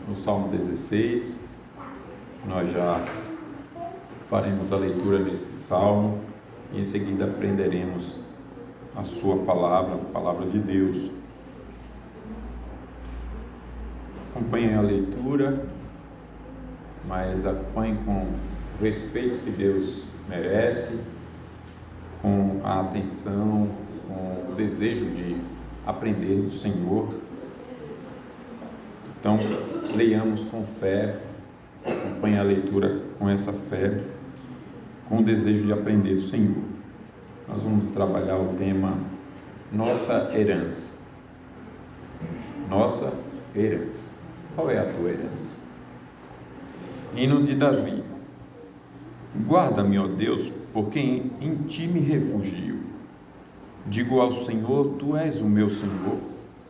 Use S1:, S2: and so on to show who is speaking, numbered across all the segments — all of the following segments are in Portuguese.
S1: no Salmo 16. Nós já faremos a leitura nesse salmo e em seguida aprenderemos a sua palavra, a palavra de Deus. Acompanhem a leitura, mas acompanhem com o respeito que Deus merece, com a atenção, com o desejo de aprender do Senhor. Então, leiamos com fé, acompanhe a leitura com essa fé, com o desejo de aprender do Senhor. Nós vamos trabalhar o tema Nossa Herança. Nossa herança. Qual é a tua herança? Hino de Davi. Guarda-me, ó Deus, porque em ti me refugio. Digo ao Senhor, tu és o meu Senhor.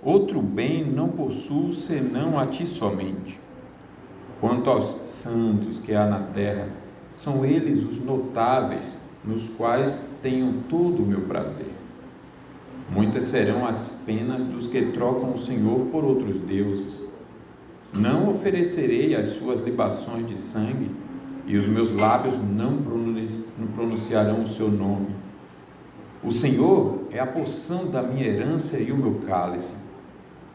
S1: Outro bem não possuo senão a ti somente. Quanto aos santos que há na terra, são eles os notáveis, nos quais tenho todo o meu prazer. Muitas serão as penas dos que trocam o Senhor por outros deuses. Não oferecerei as suas libações de sangue, e os meus lábios não pronunciarão o seu nome. O Senhor é a porção da minha herança e o meu cálice.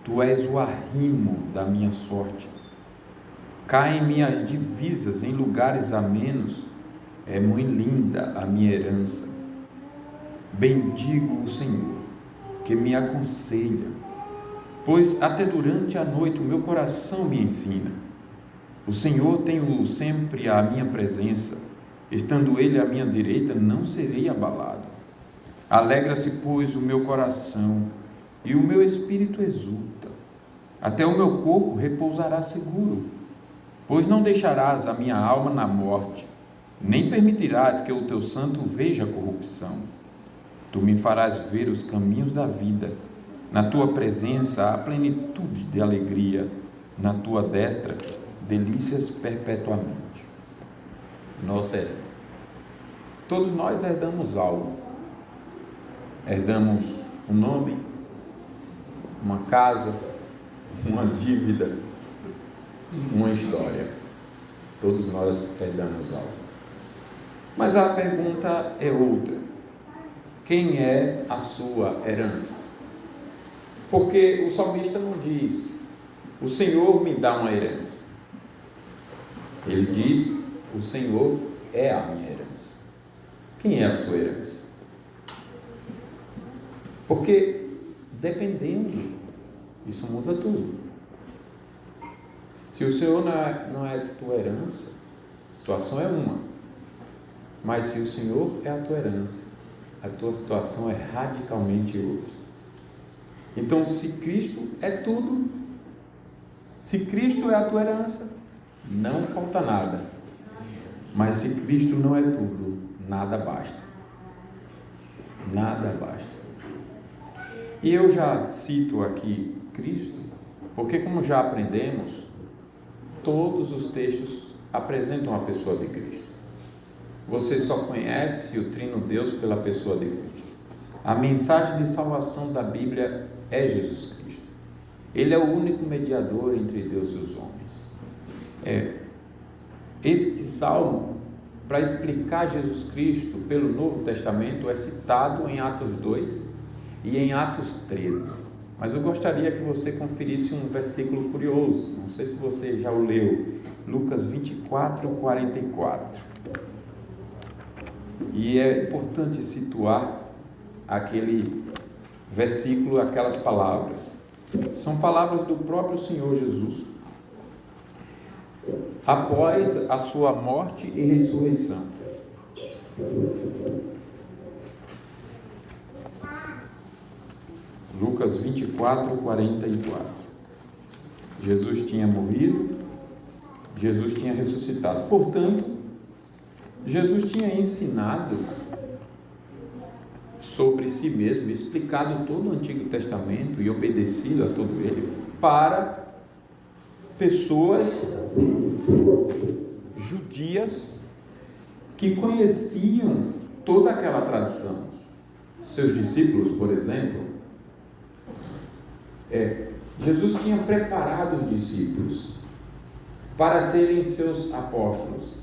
S1: Tu és o arrimo da minha sorte. Caem-me as divisas em lugares amenos. É muito linda a minha herança. Bendigo o Senhor, que me aconselha, pois até durante a noite o meu coração me ensina. O Senhor tem sempre à minha presença. Estando Ele à minha direita, não serei abalado. Alegra-se, pois, o meu coração, e o meu espírito exulta. Até o meu corpo repousará seguro, pois não deixarás a minha alma na morte, nem permitirás que o teu santo veja a corrupção. Tu me farás ver os caminhos da vida. Na tua presença há plenitude de alegria, na tua destra delícias perpetuamente. Nossa herança. Todos nós herdamos algo. Herdamos um nome, uma casa, uma dívida, uma história. Todos nós herdamos algo. Mas a pergunta é outra. Quem é a sua herança? Porque o salmista não diz, o Senhor me dá uma herança. Ele diz, o Senhor é a minha herança. Quem é a sua herança? Porque dependendo, isso muda tudo. Se o Senhor não é a tua herança, a situação é uma. Mas se o Senhor é a tua herança, a tua situação é radicalmente outra. Então, se Cristo é tudo, se Cristo é a tua herança, não falta nada. Mas se Cristo não é tudo, nada basta. Nada basta. E eu já cito aqui Cristo, porque como já aprendemos, todos os textos apresentam a pessoa de Cristo. Você só conhece o Trino Deus pela pessoa de Cristo. A mensagem de salvação da Bíblia é Jesus Cristo. Ele é o único mediador entre Deus e os homens. Este salmo, para explicar Jesus Cristo pelo Novo Testamento, é citado em Atos 2 e em Atos 13. Mas eu gostaria que você conferisse um versículo curioso. Não sei se você já o leu. Lucas 24, 44. E é importante situar aquele versículo, aquelas palavras. São palavras do próprio Senhor Jesus, após a sua morte e ressurreição. Lucas 24, 44. Jesus tinha morrido, Jesus tinha ressuscitado. Portanto, Jesus tinha ensinado sobre si mesmo, explicado todo o Antigo Testamento e obedecido a todo ele para pessoas judias que conheciam toda aquela tradição. Seus discípulos, por exemplo, Jesus tinha preparado os discípulos para serem seus apóstolos.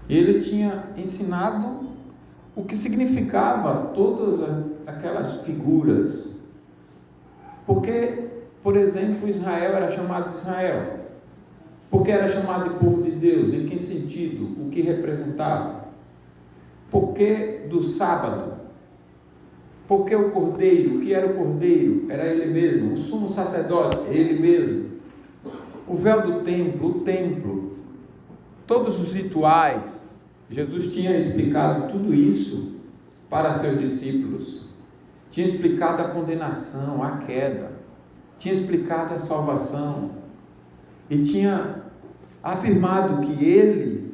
S1: E ele tinha ensinado o que significava todas aquelas figuras. Porque, por exemplo, Israel era chamado de Israel. Porque era chamado de povo de Deus. Em que sentido? O que representava? Porque do sábado? Porque o cordeiro? O que era o cordeiro? Era ele mesmo. O sumo sacerdote? Ele mesmo. O véu do templo, o templo, todos os rituais. Jesus tinha explicado tudo isso para seus discípulos. Tinha explicado a condenação, a queda. Tinha explicado a salvação. E tinha afirmado que ele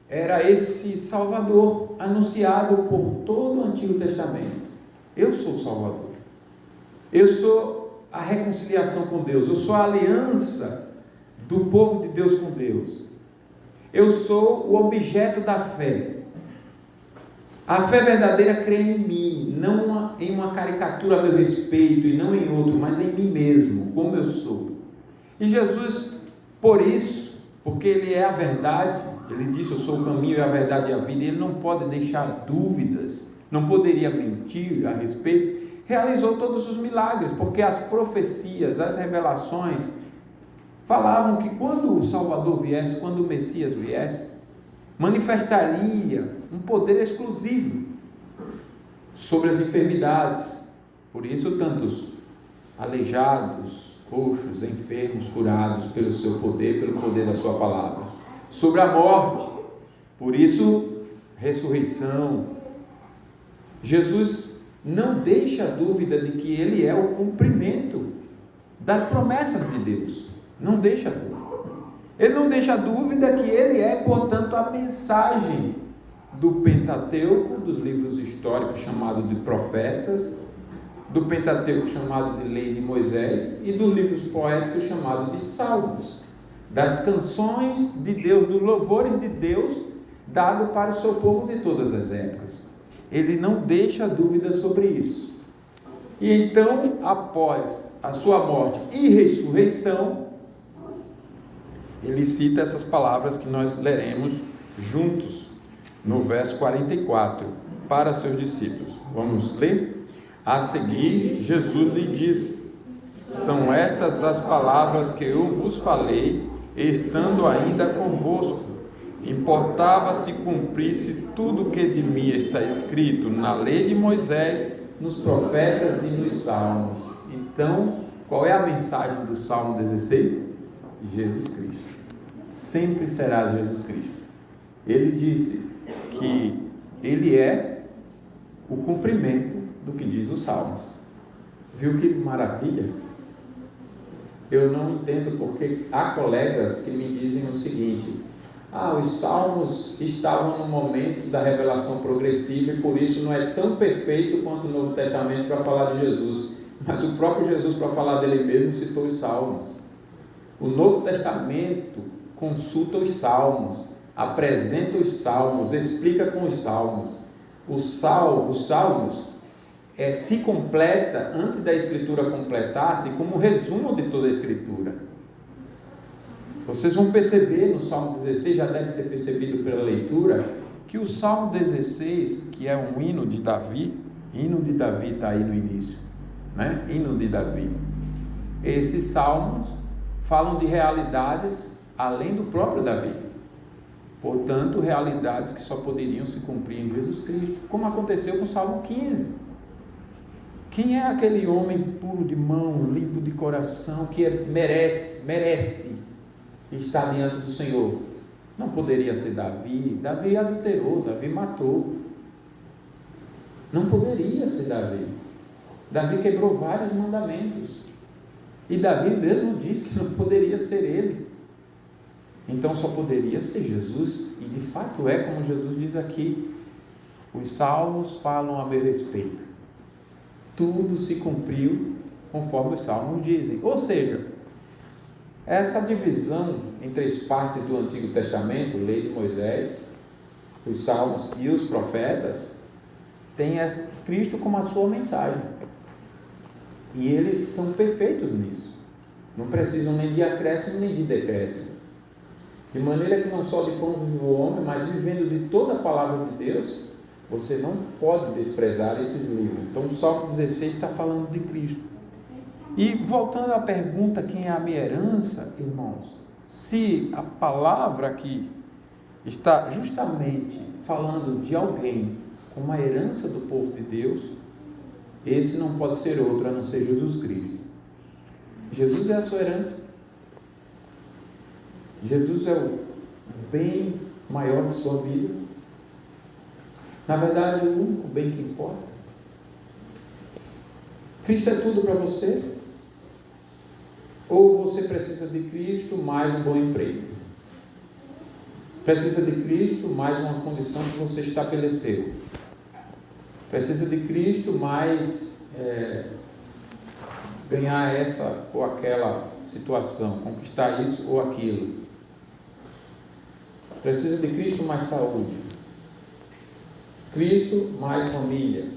S1: era esse Salvador anunciado por todo o Antigo Testamento. Eu sou o Salvador. Eu sou a reconciliação com Deus. Eu sou a aliança do povo de Deus com Deus. Eu sou o objeto da fé. A fé verdadeira crê em mim, não em uma caricatura a meu respeito e não em outro, mas em mim mesmo, como eu sou. E Jesus, por isso, porque Ele é a verdade, Ele disse: eu sou o caminho e a verdade e a vida, e Ele não pode deixar dúvidas, não poderia mentir a respeito, realizou todos os milagres, porque as profecias, as revelações, falavam que quando o Salvador viesse, quando o Messias viesse, manifestaria um poder exclusivo sobre as enfermidades. Por isso, tantos aleijados, coxos, enfermos, curados pelo seu poder, pelo poder da sua palavra. Sobre a morte, por isso, ressurreição. Jesus não deixa dúvida de que Ele é o cumprimento das promessas de Deus. Não deixa dúvida. Ele não deixa dúvida que Ele é, portanto, a mensagem do Pentateuco, dos livros históricos chamados de profetas, do Pentateuco chamado de Lei de Moisés e dos livros poéticos chamados de Salmos, das canções de Deus, dos louvores de Deus dado para o seu povo de todas as épocas. Ele não deixa dúvida sobre isso. E então, após a sua morte e ressurreição, ele cita essas palavras que nós leremos juntos no verso 44 para seus discípulos. Vamos ler? A seguir, Jesus lhe disse: são estas as palavras que eu vos falei, estando ainda convosco. Importava se cumprisse tudo o que de mim está escrito na lei de Moisés, nos profetas e nos salmos. Então, qual é a mensagem do Salmo 16? Jesus Cristo. Sempre será Jesus Cristo. Ele disse que Ele é o cumprimento do que diz os Salmos. Viu que maravilha? Eu não entendo porque há colegas que me dizem o seguinte: os Salmos estavam no momento da revelação progressiva e por isso não é tão perfeito quanto o Novo Testamento para falar de Jesus. Mas o próprio Jesus, para falar dele mesmo, citou os Salmos. O Novo Testamento consulta os Salmos, apresenta os Salmos, explica com os Salmos. Os Salmos se completa, antes da Escritura completar-se, como um resumo de toda a Escritura. Vocês vão perceber no Salmo 16, já deve ter percebido pela leitura, que o Salmo 16, que é um hino de Davi está aí no início, né? Hino de Davi. Esses salmos falam de realidades além do próprio Davi. Portanto, realidades que só poderiam se cumprir em Jesus Cristo, como aconteceu com o Salmo 15. Quem é aquele homem puro de mão, limpo de coração, que merece estar diante do Senhor? Não poderia ser Davi. Davi adulterou, Davi matou. Não poderia ser Davi. Davi quebrou vários mandamentos. E Davi mesmo disse que não poderia ser ele. Então só poderia ser Jesus. E de fato é como Jesus diz aqui: os salmos falam a meu respeito. Tudo se cumpriu conforme os salmos dizem. Ou seja, essa divisão em três partes do Antigo Testamento, Lei de Moisés, os salmos e os profetas, tem Cristo como a sua mensagem. E eles são perfeitos nisso. Não precisam nem de acréscimo nem de decréscimo.
S2: De maneira que não só de pão vive o homem, mas vivendo de toda a palavra de Deus, você não pode desprezar esses livros. Então o Salmo 16 está falando de Cristo. E voltando à pergunta, quem é a minha herança, irmãos? Se a palavra aqui está justamente falando de alguém com uma herança do povo de Deus, esse não pode ser outro a não ser Jesus Cristo. Jesus é a sua herança. Jesus é o bem maior de sua vida. Na verdade, o único bem que importa. Cristo é tudo para você? Ou você precisa de Cristo mais um bom emprego? Precisa de Cristo mais uma condição que você estabeleceu? Precisa de Cristo mais ganhar essa ou aquela situação, conquistar isso ou aquilo? Precisa de Cristo mais saúde? Cristo mais família?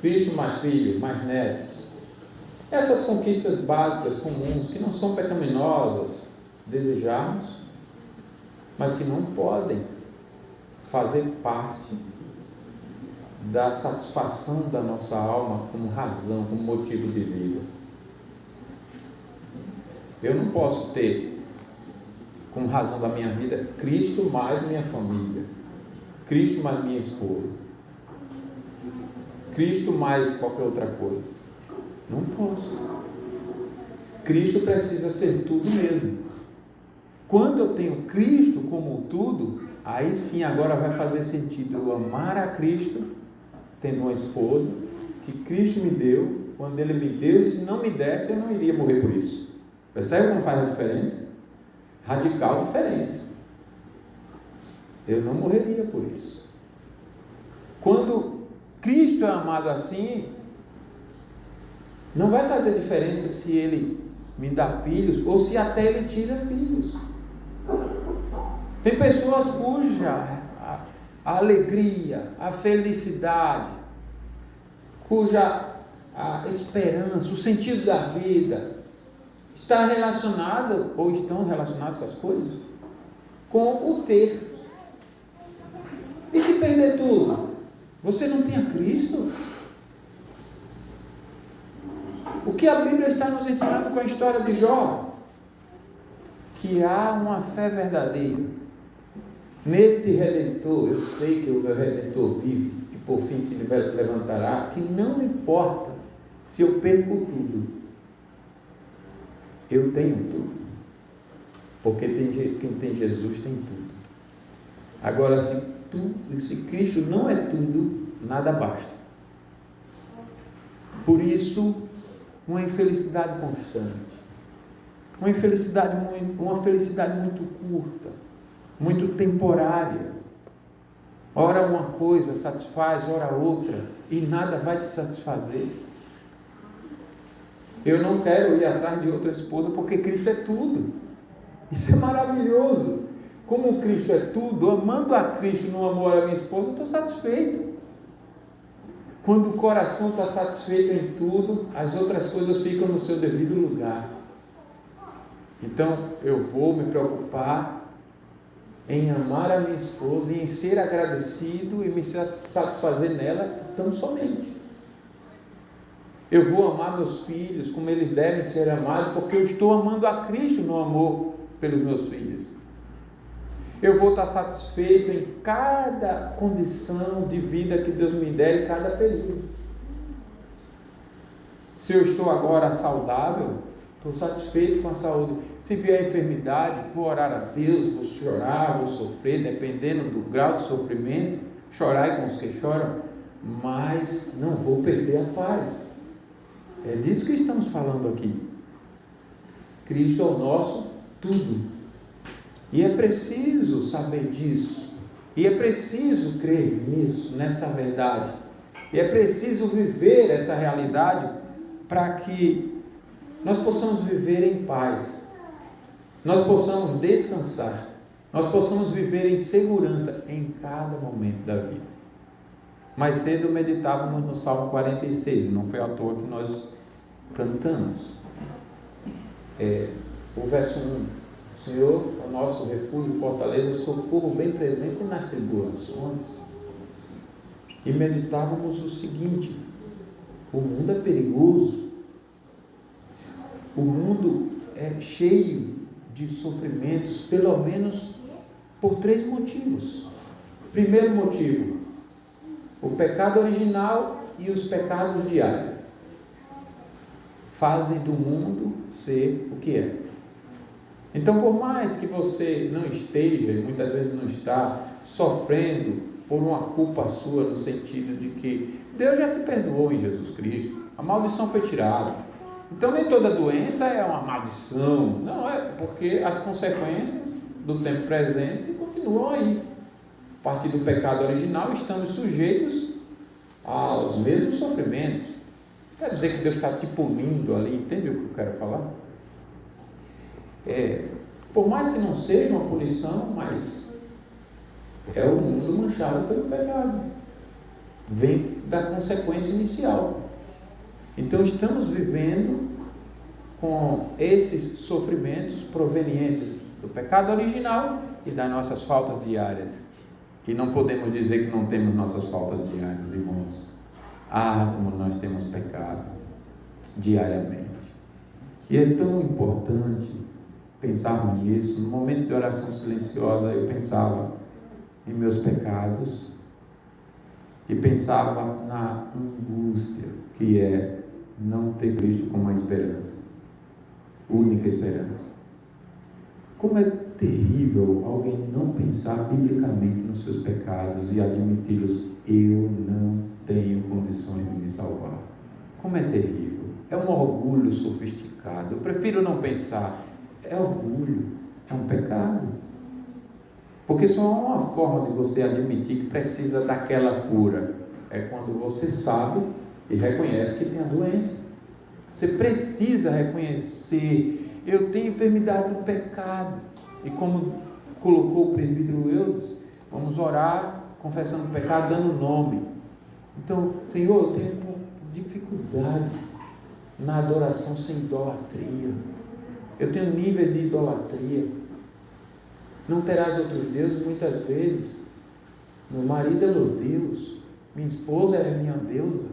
S2: Cristo mais filhos, mais netos? Essas conquistas básicas, comuns, que não são pecaminosas, desejarmos, mas que não podem fazer parte da satisfação da nossa alma como razão, como motivo de vida. Eu não posso ter como razão da minha vida Cristo mais minha família, Cristo mais minha esposa, Cristo mais qualquer outra coisa. Não posso. Cristo precisa ser tudo mesmo. Quando eu tenho Cristo como tudo, aí sim agora vai fazer sentido eu amar a Cristo, tendo uma esposa que Cristo me deu. Quando Ele me deu, se não me desse, eu não iria morrer por isso. Percebe como faz a diferença? Radical diferença. Eu não morreria por isso. Quando Cristo é amado assim, não vai fazer diferença se Ele me dá filhos ou se até Ele tira filhos. Tem pessoas cuja a alegria, a felicidade, cuja a esperança, o sentido da vida está relacionado, ou estão relacionadas essas coisas, com o ter. E se perder tudo? Você não tem a Cristo? O que a Bíblia está nos ensinando com a história de Jó? Que há uma fé verdadeira neste Redentor. Eu sei que o meu Redentor vive e por fim se levantará, que não importa se eu perco tudo, eu tenho tudo, porque quem tem Jesus tem tudo. Agora, se Cristo não é tudo, nada basta. Por isso, uma infelicidade constante, uma felicidade muito curta, muito temporária. Ora uma coisa satisfaz, ora outra, e nada vai te satisfazer. Eu não quero ir atrás de outra esposa, porque Cristo é tudo. Isso é maravilhoso. Como Cristo é tudo, amando a Cristo no amor à minha esposa, eu estou satisfeito. Quando o coração está satisfeito em tudo, as outras coisas ficam no seu devido lugar. Então, eu vou me preocupar em amar a minha esposa e em ser agradecido e me satisfazer nela tão somente. Eu vou amar meus filhos como eles devem ser amados, porque eu estou amando a Cristo no amor pelos meus filhos. Eu vou estar satisfeito em cada condição de vida que Deus me der em cada período. Se eu estou agora saudável, estou satisfeito com a saúde. Se vier a enfermidade, vou orar a Deus, vou chorar, vou sofrer, dependendo do grau de sofrimento, chorar com os que choram, mas não vou perder a paz. É disso que estamos falando aqui. Cristo é o nosso tudo. E é preciso saber disso. E é preciso crer nisso, nessa verdade. E é preciso viver essa realidade para que nós possamos viver em paz. Nós possamos descansar. Nós possamos viver em segurança em cada momento da vida. Mais cedo meditávamos no Salmo 46, não foi à toa que nós cantamos. O verso 1. O Senhor é o nosso refúgio, fortaleza, socorro bem presente nas tribulações. E meditávamos o seguinte: o mundo é perigoso, o mundo é cheio de sofrimentos, pelo menos por 3 motivos. Primeiro motivo, o pecado original e os pecados diários fazem do mundo ser o que é. Então, por mais que você não esteja, e muitas vezes não está, sofrendo por uma culpa sua, no sentido de que Deus já te perdoou em Jesus Cristo, a maldição foi tirada. Então, nem toda doença é uma maldição, não é, porque as consequências do tempo presente continuam aí. A partir do pecado original, estamos sujeitos aos mesmos sofrimentos. Quer dizer que Deus está te punindo ali, entende o que eu quero falar? Por mais que não seja uma punição, mas é o mundo manchado pelo pecado. Vem da consequência inicial. Então estamos vivendo com esses sofrimentos provenientes do pecado original e das nossas faltas diárias. E não podemos dizer que não temos nossas faltas diárias, irmãos. Como nós temos pecado diariamente. E é tão importante pensarmos nisso. No momento de oração silenciosa, eu pensava em meus pecados e pensava na angústia que é não ter Cristo como uma esperança, única esperança. Como é terrível alguém não pensar biblicamente nos seus pecados e admiti-los: eu não tenho condições de me salvar. Como é terrível. É um orgulho sofisticado. Eu prefiro não pensar. É orgulho, é um pecado. Porque só há uma forma de você admitir que precisa daquela cura. É quando você sabe e reconhece que tem a doença. Você precisa reconhecer: eu tenho enfermidade do pecado. E como colocou o presbítero Eudes, vamos orar confessando o pecado, dando nome. Então, Senhor, eu tenho dificuldade na adoração sem idolatria. Eu tenho nível de idolatria. Não terás outros deuses, muitas vezes. Meu marido é meu Deus, minha esposa é minha deusa,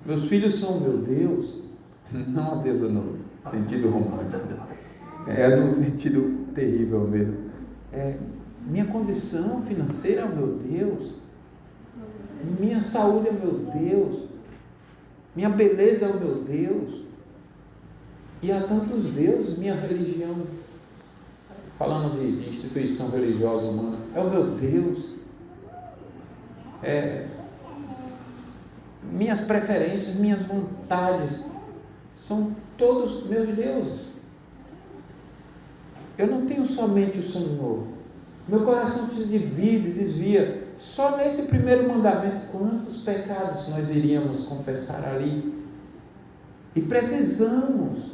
S2: meus filhos são meu Deus. Não a deusa no sentido romântico, é no sentido terrível mesmo. Minha condição financeira é o meu Deus, minha saúde é o meu Deus, minha beleza é o meu Deus. E há tantos deuses. Minha religião, falando de instituição religiosa humana, é o meu Deus. Minhas preferências, minhas vontades são todos meus deuses. Eu não tenho somente o Senhor. Meu coração se divide, desvia. Só nesse primeiro mandamento, quantos pecados nós iríamos confessar ali? E precisamos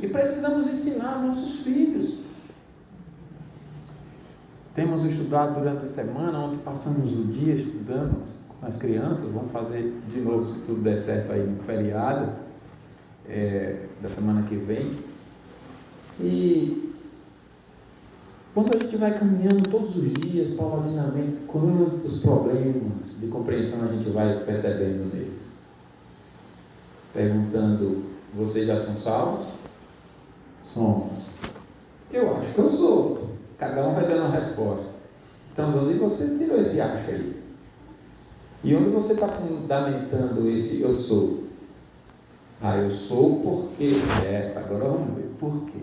S2: ensinar nossos filhos. Temos estudado durante a semana. Ontem passamos o dia estudando com as crianças. Vamos fazer de novo, se tudo der certo, aí no feriado da semana que vem. E quando a gente vai caminhando todos os dias, paulatinamente, quantos problemas de compreensão a gente vai percebendo neles? Perguntando: vocês já são salvos? Somos. Eu acho que eu sou. Cada um vai dando uma resposta. Então, de onde você tirou esse acho aí? E onde você está fundamentando esse eu sou? Eu sou porque... agora vamos ver. Por quê?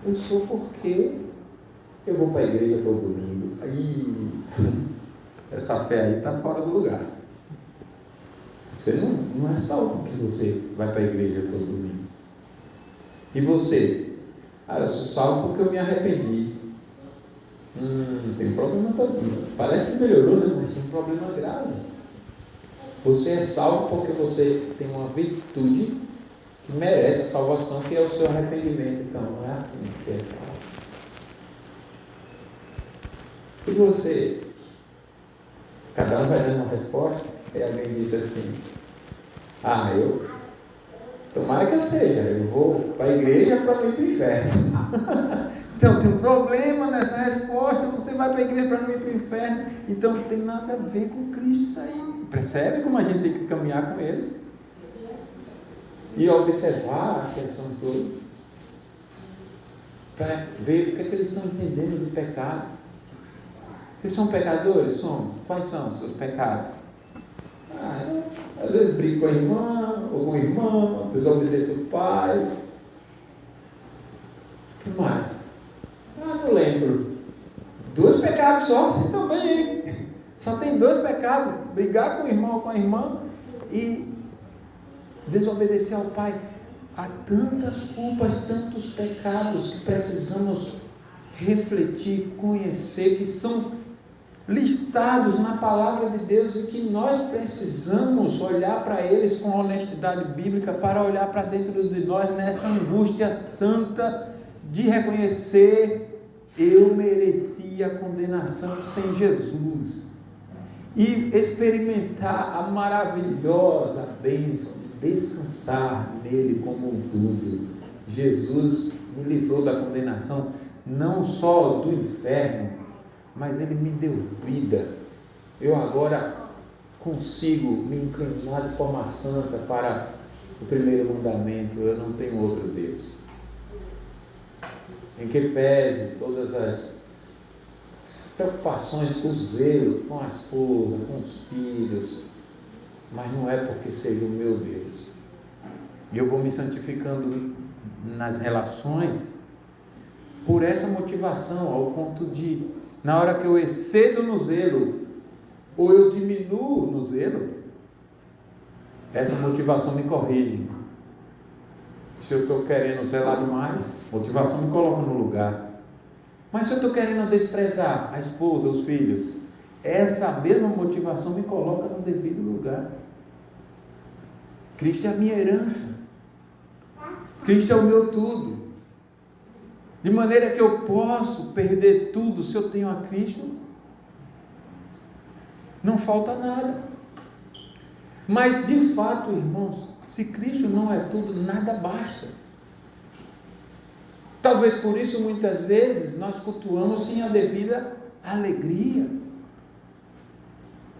S2: Eu sou porque eu vou para a igreja todo domingo. Essa fé aí está fora do lugar. Você não é salvo porque você vai para a igreja todo domingo. E você? Eu sou salvo porque eu me arrependi. Tem um problema também. Parece que melhorou, né? Mas tem um problema grave. Você é salvo porque você tem uma virtude que merece a salvação, que é o seu arrependimento. Então, não é assim que você é salvo. E você? Cada um vai dando uma resposta. E alguém diz assim: tomara que eu seja, eu vou para a igreja para não ir para o inferno. Então tem um problema nessa resposta, você vai para a igreja para não ir para o inferno. Então não tem nada a ver com Cristo isso aí. Percebe como a gente tem que caminhar com eles? E observar as questões todas, para ver o que é que eles estão entendendo de pecado. Vocês são pecadores? Somos. Quais são os seus pecados? Às vezes brigo com a irmã, ou com o irmão, desobedeço o pai. O que mais? Não lembro. 2 pecados só, vocês estão bem aí. Só tem 2 pecados: brigar com o irmão ou com a irmã e desobedecer ao pai. Há tantas culpas, tantos pecados que precisamos refletir, conhecer, que são listados na palavra de Deus e que nós precisamos olhar para eles com honestidade bíblica, para olhar para dentro de nós nessa angústia santa de reconhecer: eu merecia a condenação sem Jesus, e experimentar a maravilhosa bênção de descansar nele como um tudo. Jesus me livrou da condenação, não só do inferno, mas ele me deu vida. Eu agora consigo me inclinar de forma santa para o primeiro mandamento: eu não tenho outro Deus. Em que pese todas as preocupações, o zelo com a esposa, com os filhos, mas não é porque seja o meu Deus. E eu vou me santificando nas relações por essa motivação, ao ponto de, na hora que eu excedo no zelo, ou eu diminuo no zelo, essa motivação me corrige. Se eu estou querendo zelar demais, motivação me coloca no lugar. Mas se eu estou querendo desprezar a esposa, os filhos, essa mesma motivação me coloca no devido lugar. Cristo é a minha herança. Cristo é o meu tudo. De maneira que eu posso perder tudo se eu tenho a Cristo. Não falta nada. Mas de fato, irmãos, se Cristo não é tudo, nada basta. Talvez por isso muitas vezes nós cultuamos sem a devida alegria,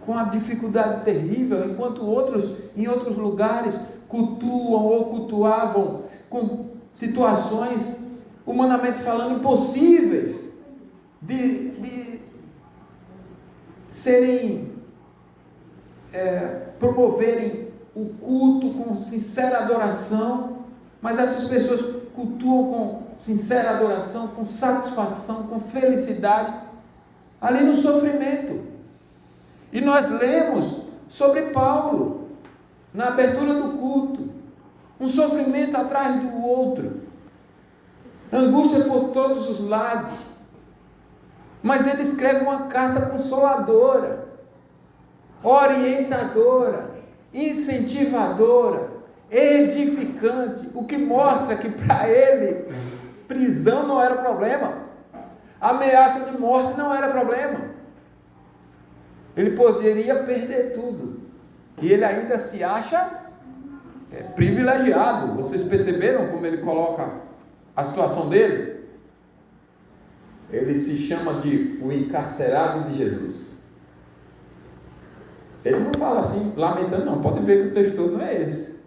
S2: com a dificuldade terrível, enquanto outros em outros lugares cultuam ou cultuavam com situações, humanamente falando, impossíveis de serem, promoverem o culto com sincera adoração. Mas essas pessoas cultuam com sincera adoração, com satisfação, com felicidade, ali no sofrimento. E nós lemos sobre Paulo, na abertura do culto, um sofrimento atrás do outro, angústia por todos os lados, mas ele escreve uma carta consoladora, orientadora, incentivadora, edificante, o que mostra que para ele prisão não era problema, ameaça de morte não era problema. Ele poderia perder tudo e ele ainda se acha privilegiado. Vocês perceberam como ele coloca a situação dele? Ele se chama de o encarcerado de Jesus. Ele não fala assim lamentando, não. Pode ver que o texto não é esse.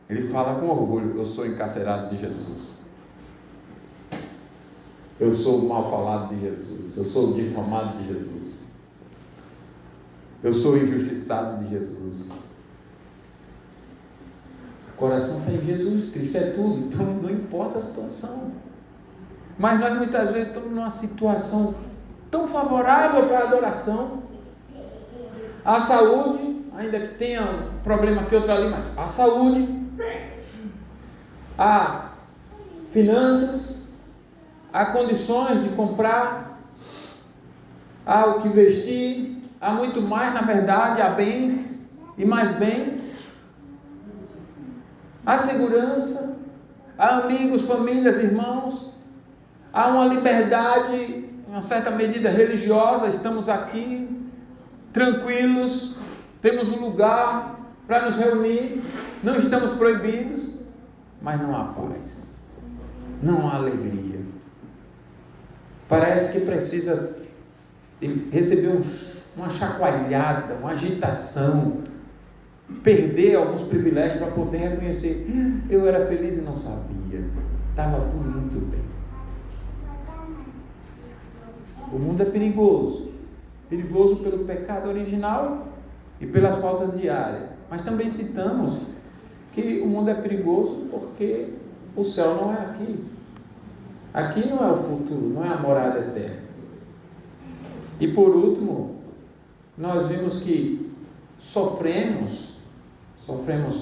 S2: Ele fala com orgulho: eu sou encarcerado de Jesus, eu sou o mal falado de Jesus, eu sou o difamado de Jesus, eu sou o injustiçado de Jesus. O coração está em Jesus, Cristo é tudo, então não importa a situação. Mas nós muitas vezes estamos numa situação tão favorável para a adoração, a saúde, ainda que tenha um problema aqui, outro ali, mas a saúde, há finanças, há condições de comprar, há o que vestir, há muito mais, na verdade, há bens e mais bens, há segurança, há amigos, famílias, irmãos, há uma liberdade, em uma certa medida religiosa, estamos aqui tranquilos, temos um lugar para nos reunir, não estamos proibidos, mas não há paz, não há alegria. Parece que precisa receber uma chacoalhada, uma agitação, perder alguns privilégios para poder reconhecer: eu era feliz e não sabia, estava tudo muito bem. O mundo é perigoso pelo pecado original e pelas faltas diárias, mas também citamos que o mundo é perigoso porque o céu não é aqui. Aqui não é o futuro, não é a morada eterna. E por último, nós vimos que sofremos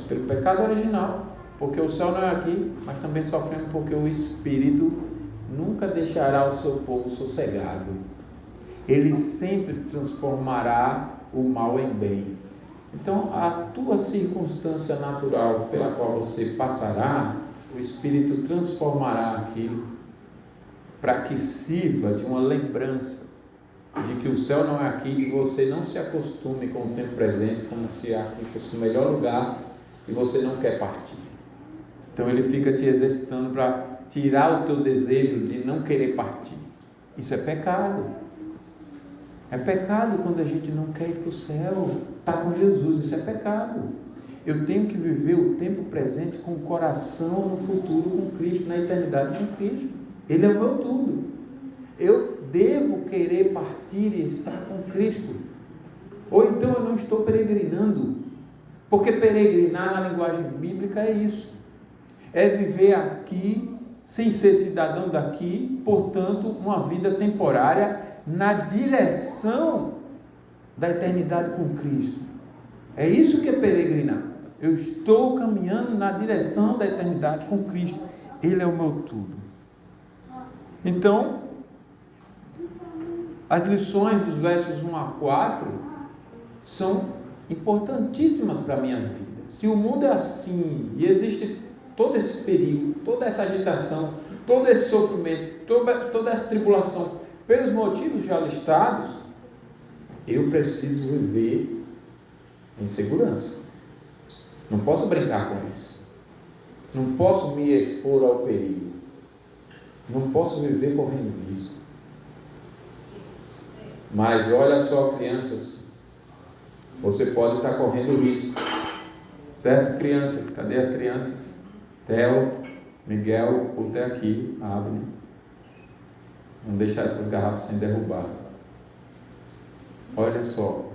S2: pelo pecado original, porque o céu não é aqui, mas também sofremos porque o Espírito nunca deixará o seu povo sossegado. Ele sempre transformará o mal em bem. Então, a tua circunstância natural pela qual você passará, o Espírito transformará aquilo para que sirva de uma lembrança de que o céu não é aqui, e você não se acostume com o tempo presente como se aqui fosse o melhor lugar e você não quer partir. Então ele fica te exercitando para tirar o teu desejo de não querer partir. Isso é pecado. É pecado quando a gente não quer ir para o céu, estar com Jesus. Isso é pecado. Eu tenho que viver o tempo presente com o coração no futuro com Cristo, na eternidade com Cristo. Ele é o meu tudo. Eu devo querer partir e estar com Cristo. Ou então eu não estou peregrinando. Porque peregrinar na linguagem bíblica é isso. É viver aqui, sem ser cidadão daqui, portanto, uma vida temporária na direção da eternidade com Cristo. É isso que é peregrinar. Eu estou caminhando na direção da eternidade com Cristo. Ele é o meu tudo. Então, as lições dos versos 1 a 4 são importantíssimas para a minha vida. Se o mundo é assim, e existe todo esse perigo, toda essa agitação, todo esse sofrimento, toda essa tribulação, pelos motivos já listados, eu preciso viver em segurança. Não posso brincar com isso. Não posso me expor ao perigo. Não posso viver correndo risco. Mas olha só, crianças, você pode estar correndo risco. Certo, crianças? Cadê as crianças? Theo, Miguel, ou até aqui, abre. Vamos deixar essas garrafas sem derrubar. Olha só,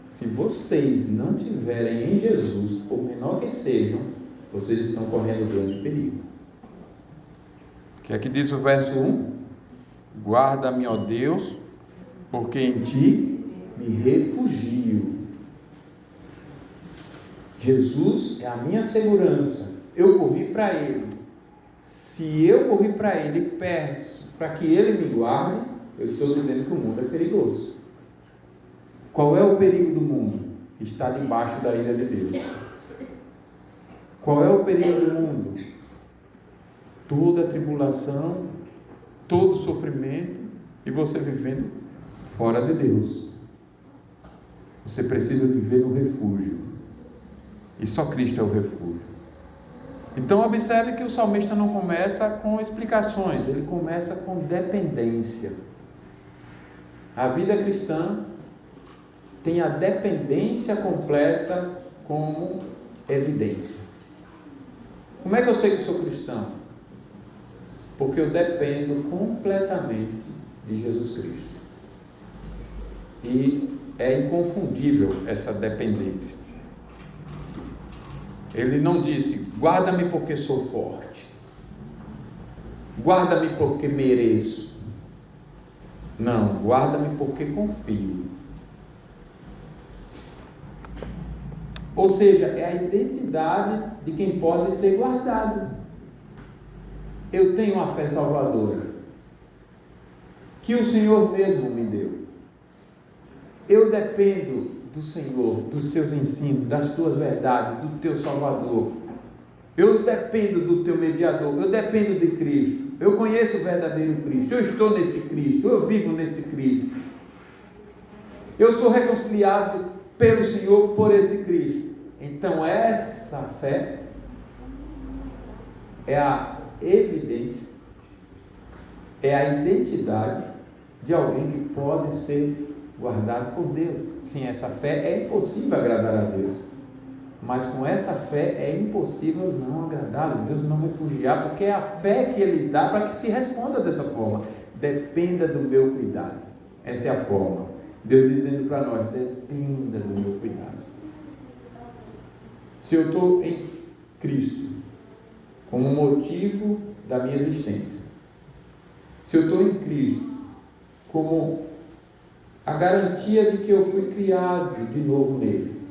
S2: se vocês não tiverem em Jesus, por menor que sejam, vocês estão correndo grande perigo. O que é que diz o verso 1? Guarda-me, ó Deus, porque em ti me refugio. Jesus é a minha segurança. Eu corri para Ele. Se eu corri para Ele e peço para que Ele me guarde, eu estou dizendo que o mundo é perigoso. Qual é o perigo do mundo? Está debaixo da ira de Deus. Qual é o perigo do mundo? Toda tribulação, todo sofrimento e você vivendo fora de Deus. Você precisa viver no refúgio. E só Cristo é o refúgio. Então observe que o salmista não começa com explicações, ele começa com dependência. A vida cristã tem a dependência completa como evidência. Como é que eu sei que sou cristão? Porque eu dependo completamente de Jesus Cristo. E é inconfundível essa dependência. Ele não disse: guarda-me porque sou forte, guarda-me porque mereço. Não, guarda-me porque confio. Ou seja, é a identidade de quem pode ser guardado. Eu tenho uma fé salvadora que o Senhor mesmo me deu. Eu dependo do Senhor, dos teus ensinos, das tuas verdades, do teu Salvador. Eu dependo do teu mediador, eu dependo de Cristo. Eu conheço o verdadeiro Cristo, eu estou nesse Cristo, eu vivo nesse Cristo. Eu sou reconciliado pelo Senhor por esse Cristo. Então essa fé é a evidência é a identidade de alguém que pode ser guardado por Deus. Sem essa fé é impossível agradar a Deus. Mas com essa fé é impossível não agradá-lo, Deus não refugiar, porque é a fé que Ele dá para que se responda dessa forma. Dependa do meu cuidado. Essa é a forma. Deus dizendo para nós, dependa do meu cuidado. Se eu estou em Cristo, como motivo da minha existência, se eu estou em Cristo, como a garantia de que eu fui criado de novo nele,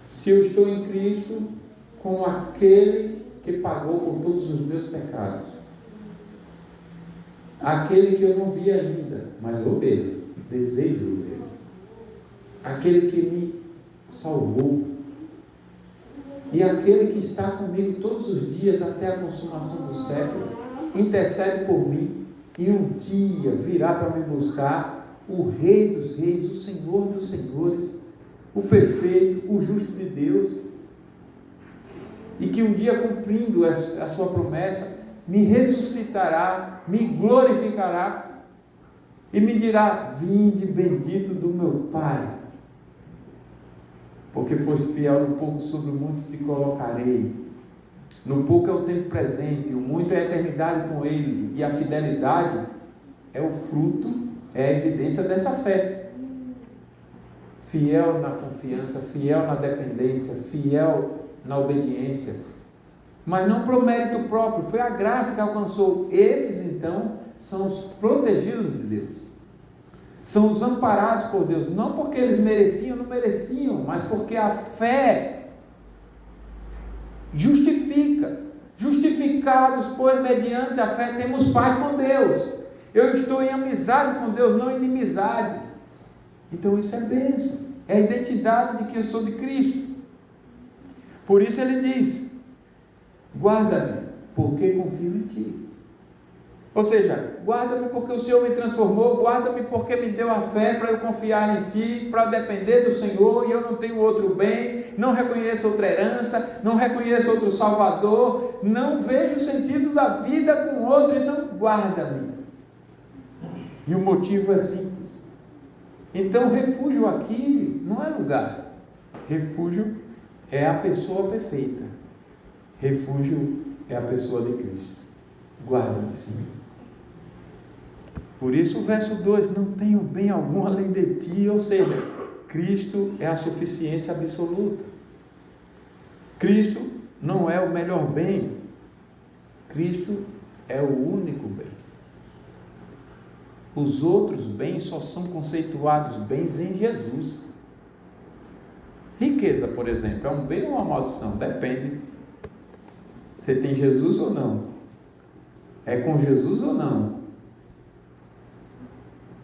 S2: se eu estou em Cristo como aquele que pagou por todos os meus pecados, aquele que eu não vi ainda, mas vou ver, desejo ver, aquele que me salvou, e aquele que está comigo todos os dias até a consumação do século, intercede por mim, e um dia virá para me buscar o Rei dos Reis, o Senhor dos Senhores, o perfeito, o justo de Deus, e que um dia, cumprindo a sua promessa, me ressuscitará, me glorificará e me dirá: vinde bendito do meu Pai, porque foste fiel no pouco, sobre o muito te colocarei. No pouco é o tempo presente, o muito é a eternidade com Ele, e a fidelidade é o fruto, é a evidência dessa fé. Fiel na confiança, fiel na dependência, fiel na obediência, mas não por mérito próprio, foi a graça que alcançou. Esses então são os protegidos de Deus, são os amparados por Deus, não porque eles mereciam ou não mereciam, mas porque a fé justifica. Justificados, pois mediante a fé temos paz com Deus. Eu estou em amizade com Deus, não em inimizade. Então isso é bênção, é a identidade de que eu sou de Cristo. Por isso ele diz: guarda-me, porque confio em Ti. Ou seja, guarda-me porque o Senhor me transformou, guarda-me porque me deu a fé para eu confiar em Ti, para depender do Senhor, e eu não tenho outro bem, não reconheço outra herança, não reconheço outro Salvador, não vejo o sentido da vida com outro, então guarda-me. E o motivo é simples. Então, refúgio aqui não é lugar. Refúgio é a pessoa perfeita. Refúgio é a pessoa de Cristo. Guarda-me, Senhor. Por isso o verso 2, não tenho bem algum além de Ti, ou seja, Cristo é a suficiência absoluta. Cristo não é o melhor bem. Cristo é o único bem. Os outros bens só são conceituados bens em Jesus. Riqueza, por exemplo, é um bem ou uma maldição? Depende. Você tem Jesus ou não? É com Jesus ou não?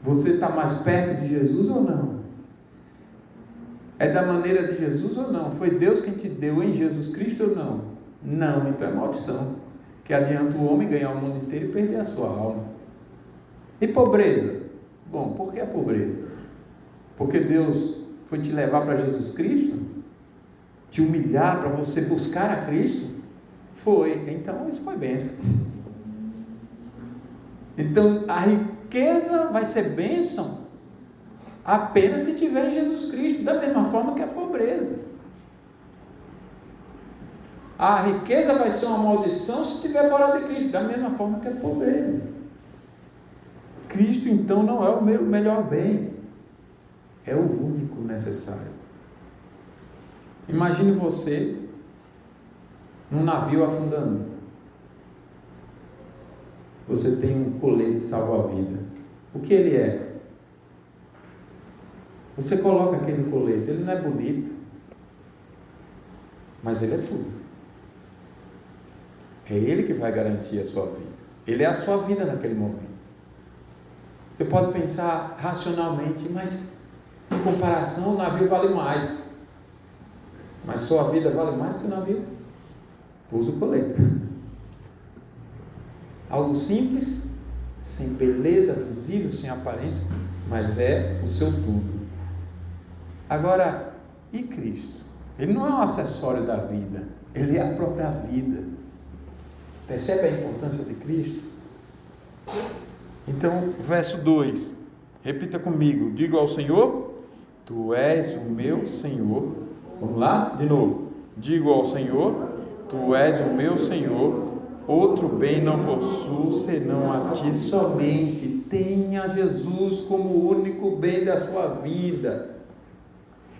S2: Você está mais perto de Jesus ou não? É da maneira de Jesus ou não? Foi Deus quem te deu em Jesus Cristo ou não? Não, então é maldição. Que adianta o homem ganhar o mundo inteiro e perder a sua alma. E pobreza? Bom, por que a pobreza? Porque Deus foi te levar para Jesus Cristo? Te humilhar para você buscar a Cristo? Foi, então isso foi bênção. Então a riqueza vai ser bênção apenas se tiver em Jesus Cristo, da mesma forma que a pobreza. A riqueza vai ser uma maldição se estiver fora de Cristo, da mesma forma que a pobreza. Cristo então não é o meu melhor bem, é o único necessário. Imagine você num navio afundando. Você tem um colete salva-vida. O que ele é? Você coloca aquele colete, ele não é bonito, mas ele é tudo. É ele que vai garantir a sua vida. Ele é a sua vida naquele momento. Você pode pensar racionalmente, mas em comparação o navio vale mais. Mas sua vida vale mais que o navio? Usa o colete. Algo simples, sem beleza visível, sem aparência, mas é o seu tudo. Agora, e Cristo? Ele não é um acessório da vida, ele é a própria vida. Percebe a importância de Cristo? Então, verso 2, repita comigo: digo ao Senhor, tu és o meu Senhor. Vamos lá? De novo. Digo ao Senhor, tu és o meu Senhor, outro bem não possuo senão a ti somente. Tenha Jesus como o único bem da sua vida.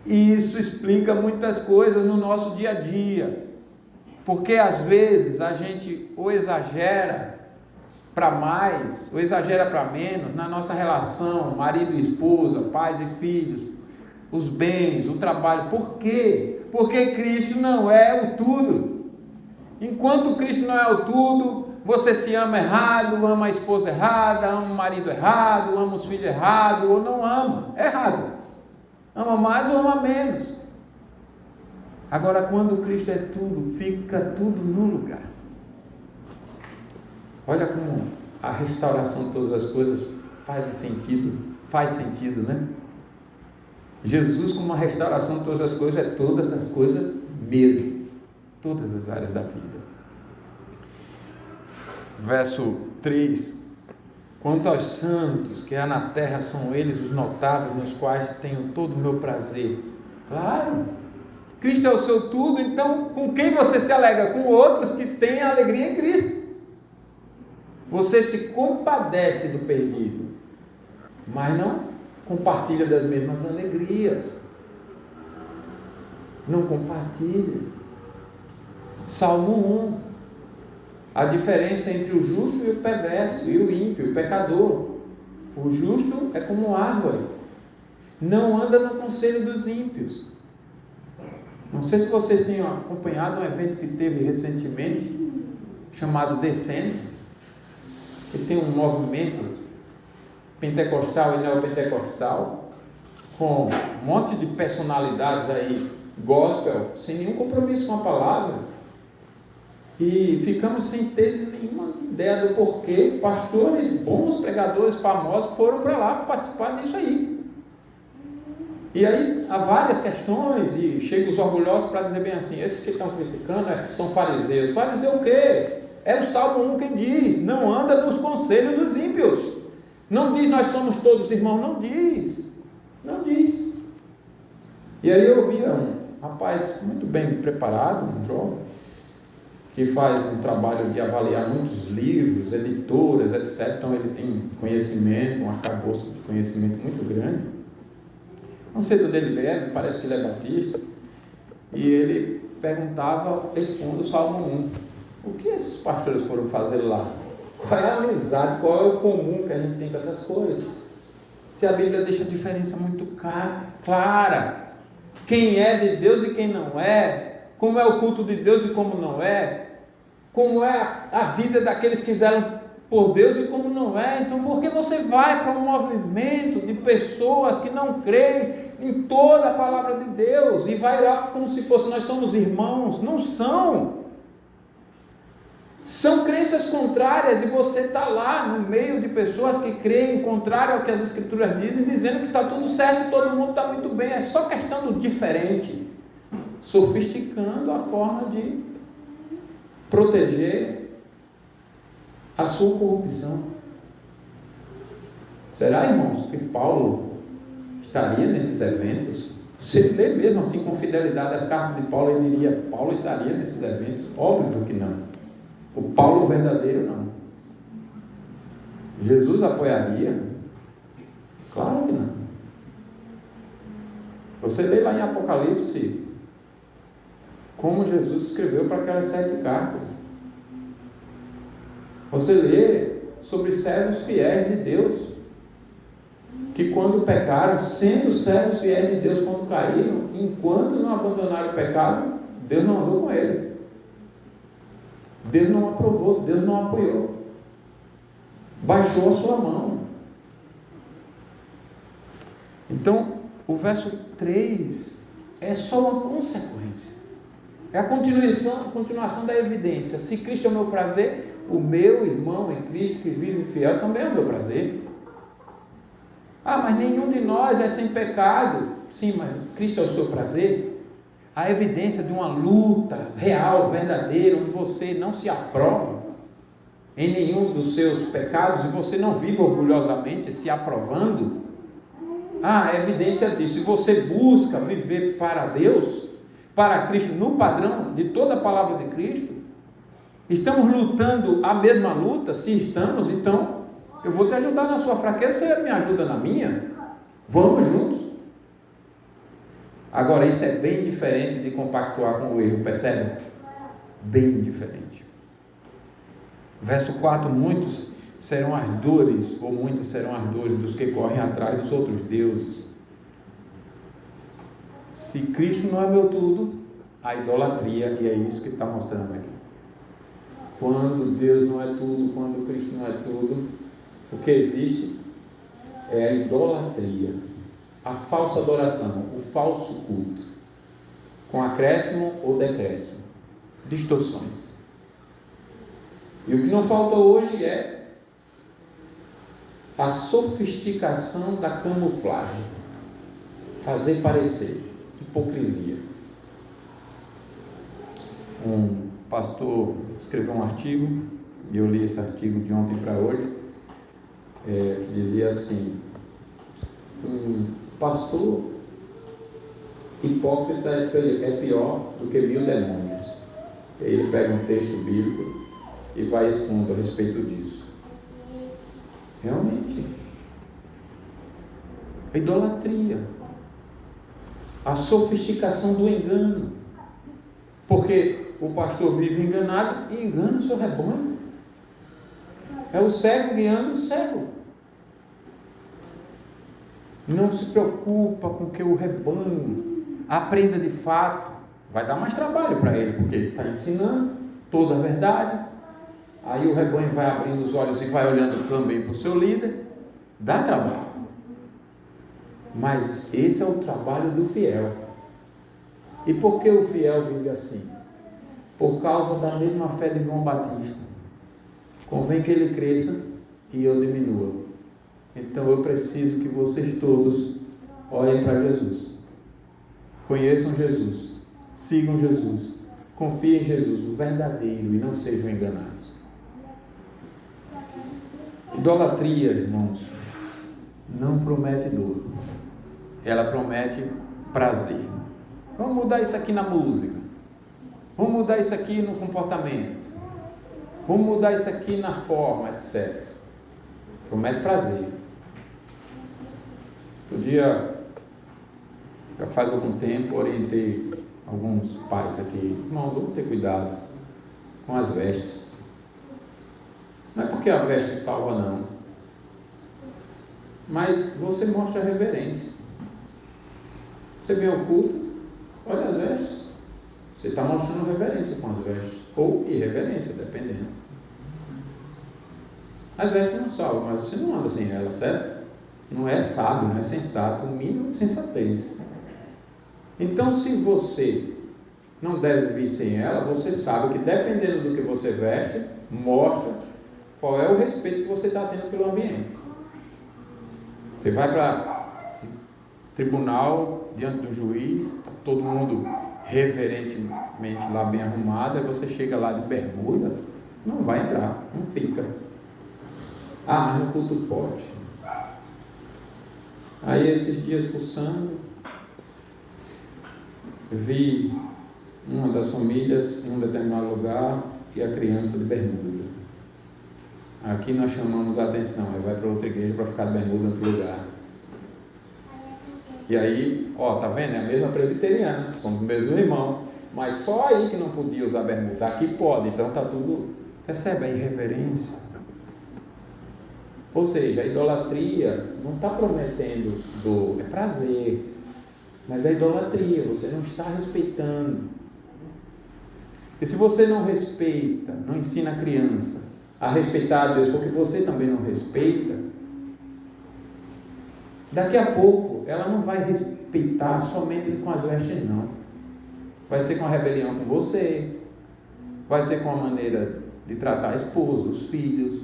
S2: E isso explica muitas coisas no nosso dia a dia, porque às vezes a gente ou exagera para mais, ou exagera para menos, na nossa relação, marido e esposa, pais e filhos, os bens, o trabalho. Por quê? Porque Cristo não é o tudo. Enquanto Cristo não é o tudo, você se ama errado, ama a esposa errada, ama o marido errado, ama os filhos errado, ou não ama, errado. Ama mais ou ama menos. Agora, quando Cristo é tudo, fica tudo no lugar. Olha como a restauração de todas as coisas faz sentido, né? Jesus, como a restauração de todas as coisas, é todas as coisas mesmo, todas as áreas da vida. Verso 3: quanto aos santos que há na terra, são eles os notáveis, nos quais tenho todo o meu prazer. Claro, Cristo é o seu tudo, então com quem você se alegra? Com outros que têm alegria em Cristo. Você se compadece do perdido, mas não compartilha das mesmas alegrias. Não compartilha. Salmo 1. A diferença entre o justo e o perverso, e o ímpio, o pecador. O justo é como árvore, não anda no conselho dos ímpios. Não sei se vocês têm acompanhado um evento que teve recentemente, chamado Descende, que tem um movimento pentecostal e neopentecostal, com um monte de personalidades aí, gospel, sem nenhum compromisso com a palavra, e ficamos sem ter nenhuma ideia do porquê. Pastores, bons pregadores famosos foram para lá participar disso aí. E aí há várias questões, e chegam os orgulhosos para dizer bem assim: esses que estão criticando são fariseus. Fariseu o quê? É o Salmo 1 quem diz: não anda nos conselhos dos ímpios. Não diz nós somos todos irmãos, não diz. Não diz. E aí eu via um rapaz muito bem preparado, um jovem, que faz um trabalho de avaliar muitos livros, editoras, etc. Então ele tem conhecimento, um arcabouço de conhecimento muito grande. Não sei de onde ele é, parece que ele é batista. E ele perguntava, expondo o Salmo 1. O que esses pastores foram fazer lá? Qual é a amizade, qual é o comum que a gente tem com essas coisas? Se a Bíblia deixa a diferença muito clara. Quem é de Deus e quem não é. Como é o culto de Deus e como não é. Como é a vida daqueles que fizeram por Deus e como não é. Então, por que você vai para um movimento de pessoas que não creem em toda a palavra de Deus e vai lá como se fosse nós somos irmãos? Não são. São crenças contrárias, e você está lá no meio de pessoas que creem contrário ao que as Escrituras dizem, dizendo que está tudo certo, todo mundo está muito bem. É só questão do diferente, sofisticando a forma de proteger a sua corrupção. Será, irmãos, que Paulo estaria nesses eventos? Se ele lê mesmo assim com fidelidade as cartas de Paulo, ele diria: Paulo estaria nesses eventos? Óbvio que não. O Paulo verdadeiro não. Jesus apoiaria? Claro que não. Você lê lá em Apocalipse como Jesus escreveu para aquelas 7 cartas. Você lê sobre servos fiéis de Deus, que quando pecaram, sendo servos fiéis de Deus, quando caíram, enquanto não abandonaram o pecado, Deus não andou com ele. Deus não aprovou, Deus não apoiou. Baixou a sua mão. Então, o verso 3 é só uma consequência. É a continuação da evidência. Se Cristo é o meu prazer, o meu irmão em Cristo que vive fiel também é o meu prazer. Ah, mas nenhum de nós é sem pecado. Sim, mas Cristo é o seu prazer. A evidência de uma luta real, verdadeira, onde você não se aprova, em nenhum dos seus pecados e você não vive orgulhosamente se aprovando, há evidência disso. Se você busca viver para Deus, para Cristo, no padrão de toda a palavra de Cristo, estamos lutando a mesma luta? Se estamos, então eu vou te ajudar na sua fraqueza, você me ajuda na minha, vamos juntos. Agora, isso é bem diferente de compactuar com o erro, percebe? Bem diferente. Verso 4, muitos serão as dores, ou muitas serão as dores dos que correm atrás dos outros deuses. Se Cristo não é meu tudo, a idolatria, e é isso que está mostrando aqui. Quando Deus não é tudo, quando Cristo não é tudo, o que existe é a idolatria, a falsa adoração, o falso culto, com acréscimo ou decréscimo, distorções. E o que não falta hoje é a sofisticação da camuflagem, fazer parecer, hipocrisia. Um pastor escreveu um artigo, e eu li esse artigo de ontem para hoje, que dizia assim: um pastor hipócrita é pior do que 1000 demônios. Ele pega um texto bíblico e vai expondo a respeito disso. Realmente, a idolatria, a sofisticação do engano, porque o pastor vive enganado e engana o seu rebanho. É o cego guiando o cego. Não se preocupa com que o rebanho aprenda de fato. Vai dar mais trabalho para ele, porque ele está ensinando toda a verdade. Aí o rebanho vai abrindo os olhos e vai olhando também para o seu líder. Dá trabalho. Mas esse é o trabalho do fiel. E por que o fiel vive assim? Por causa da mesma fé de João Batista. Convém que ele cresça e eu diminua. Então eu preciso que vocês todos olhem para Jesus. Conheçam Jesus. Sigam Jesus. Confiem em Jesus, o verdadeiro, e não sejam enganados. Idolatria, irmãos, não promete dor. Ela promete prazer. Vamos mudar isso aqui na música. Vamos mudar isso aqui no comportamento. Vamos mudar isso aqui na forma, etc. Promete prazer. Outro dia, já faz algum tempo, orientei alguns pais aqui: irmão, vamos ter cuidado com as vestes. Não é porque a veste salva, não. Mas você mostra reverência. Você vem ao culto, olha as vestes. Você está mostrando reverência com as vestes. Ou irreverência, dependendo. As vestes não salvam, mas você não anda sem elas, certo? Não é sábio, não é sensato. O mínimo de sensatez. Então, se você não deve vir sem ela, você sabe que dependendo do que você veste, mostra qual é o respeito que você está tendo pelo ambiente. Você vai para tribunal, diante do juiz, está todo mundo reverentemente lá bem arrumado, aí você chega lá de bermuda, não vai entrar, não fica. Ah, mas no culto pode. Aí esses dias fuçando, vi uma das famílias em um determinado lugar e a criança de bermuda. Aqui nós chamamos a atenção, aí vai para outra igreja para ficar de bermuda em outro lugar. E aí, ó, tá vendo? É a mesma presbiteriana, somos os mesmos irmãos, mas só aí que não podia usar bermuda, aqui pode, então tá tudo. Percebe a irreverência? Ou seja, a idolatria não está prometendo dor, é prazer, mas é idolatria, você não está respeitando. E se você não respeita, não ensina a criança a respeitar a Deus, porque você também não respeita, daqui a pouco ela não vai respeitar somente com as vestes, não. Vai ser com a rebelião com você, vai ser com a maneira de tratar a esposa, os filhos.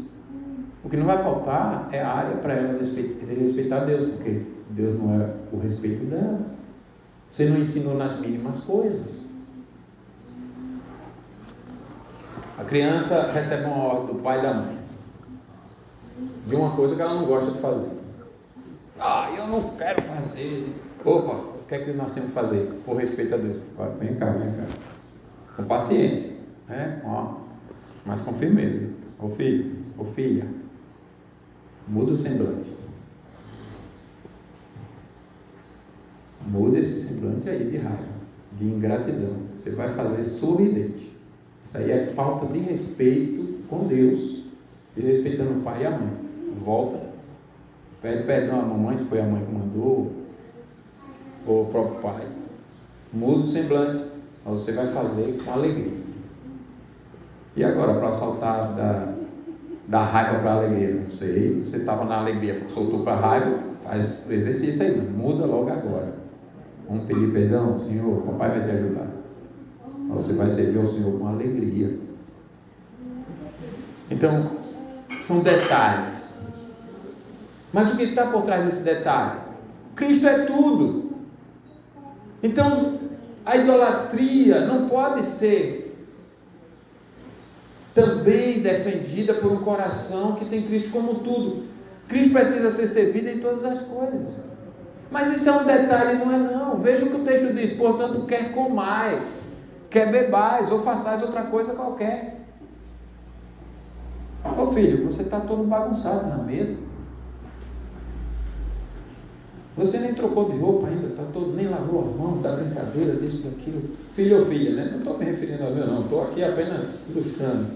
S2: O que não vai faltar é a área para ela respeitar Deus, porque Deus não é o respeito dela. Você não ensinou nas mínimas coisas. A criança recebe uma ordem do pai e da mãe de uma coisa que ela não gosta de fazer. Eu não quero fazer. Opa, o que é que nós temos que fazer? Por respeito a Deus. Vem cá. Com paciência, né? Mas com firmeza. Ô filho, ô filha, muda o semblante. Muda esse semblante aí de raiva, de ingratidão. Você vai fazer sorridente. Isso aí é falta de respeito com Deus, de respeitando o pai e a mãe. Volta, pede perdão à mamãe, se foi a mãe que mandou, ou o próprio pai. Muda o semblante, mas você vai fazer com alegria. E agora, para saltar da raiva para a alegria? Não sei, você estava na alegria, soltou para a raiva, faz o exercício aí, muda logo agora. Vamos pedir perdão, Senhor, o papai vai te ajudar. Você vai servir ao Senhor com alegria. Então, são detalhes. Mas o que está por trás desse detalhe? Cristo é tudo. Então, a idolatria não pode ser também defendida por um coração que tem Cristo como tudo. Cristo precisa ser servido em todas as coisas. Mas isso é um detalhe, não é não. Veja o que o texto diz: portanto, quer comais, quer bebais, ou façais outra coisa qualquer. Ô filho, você está todo bagunçado na mesa. Você nem trocou de roupa ainda, está todo, nem lavou a mão, da brincadeira, disso, daquilo. Filho ou filha, né? Não estou me referindo a meu, não. Estou aqui apenas ilustrando.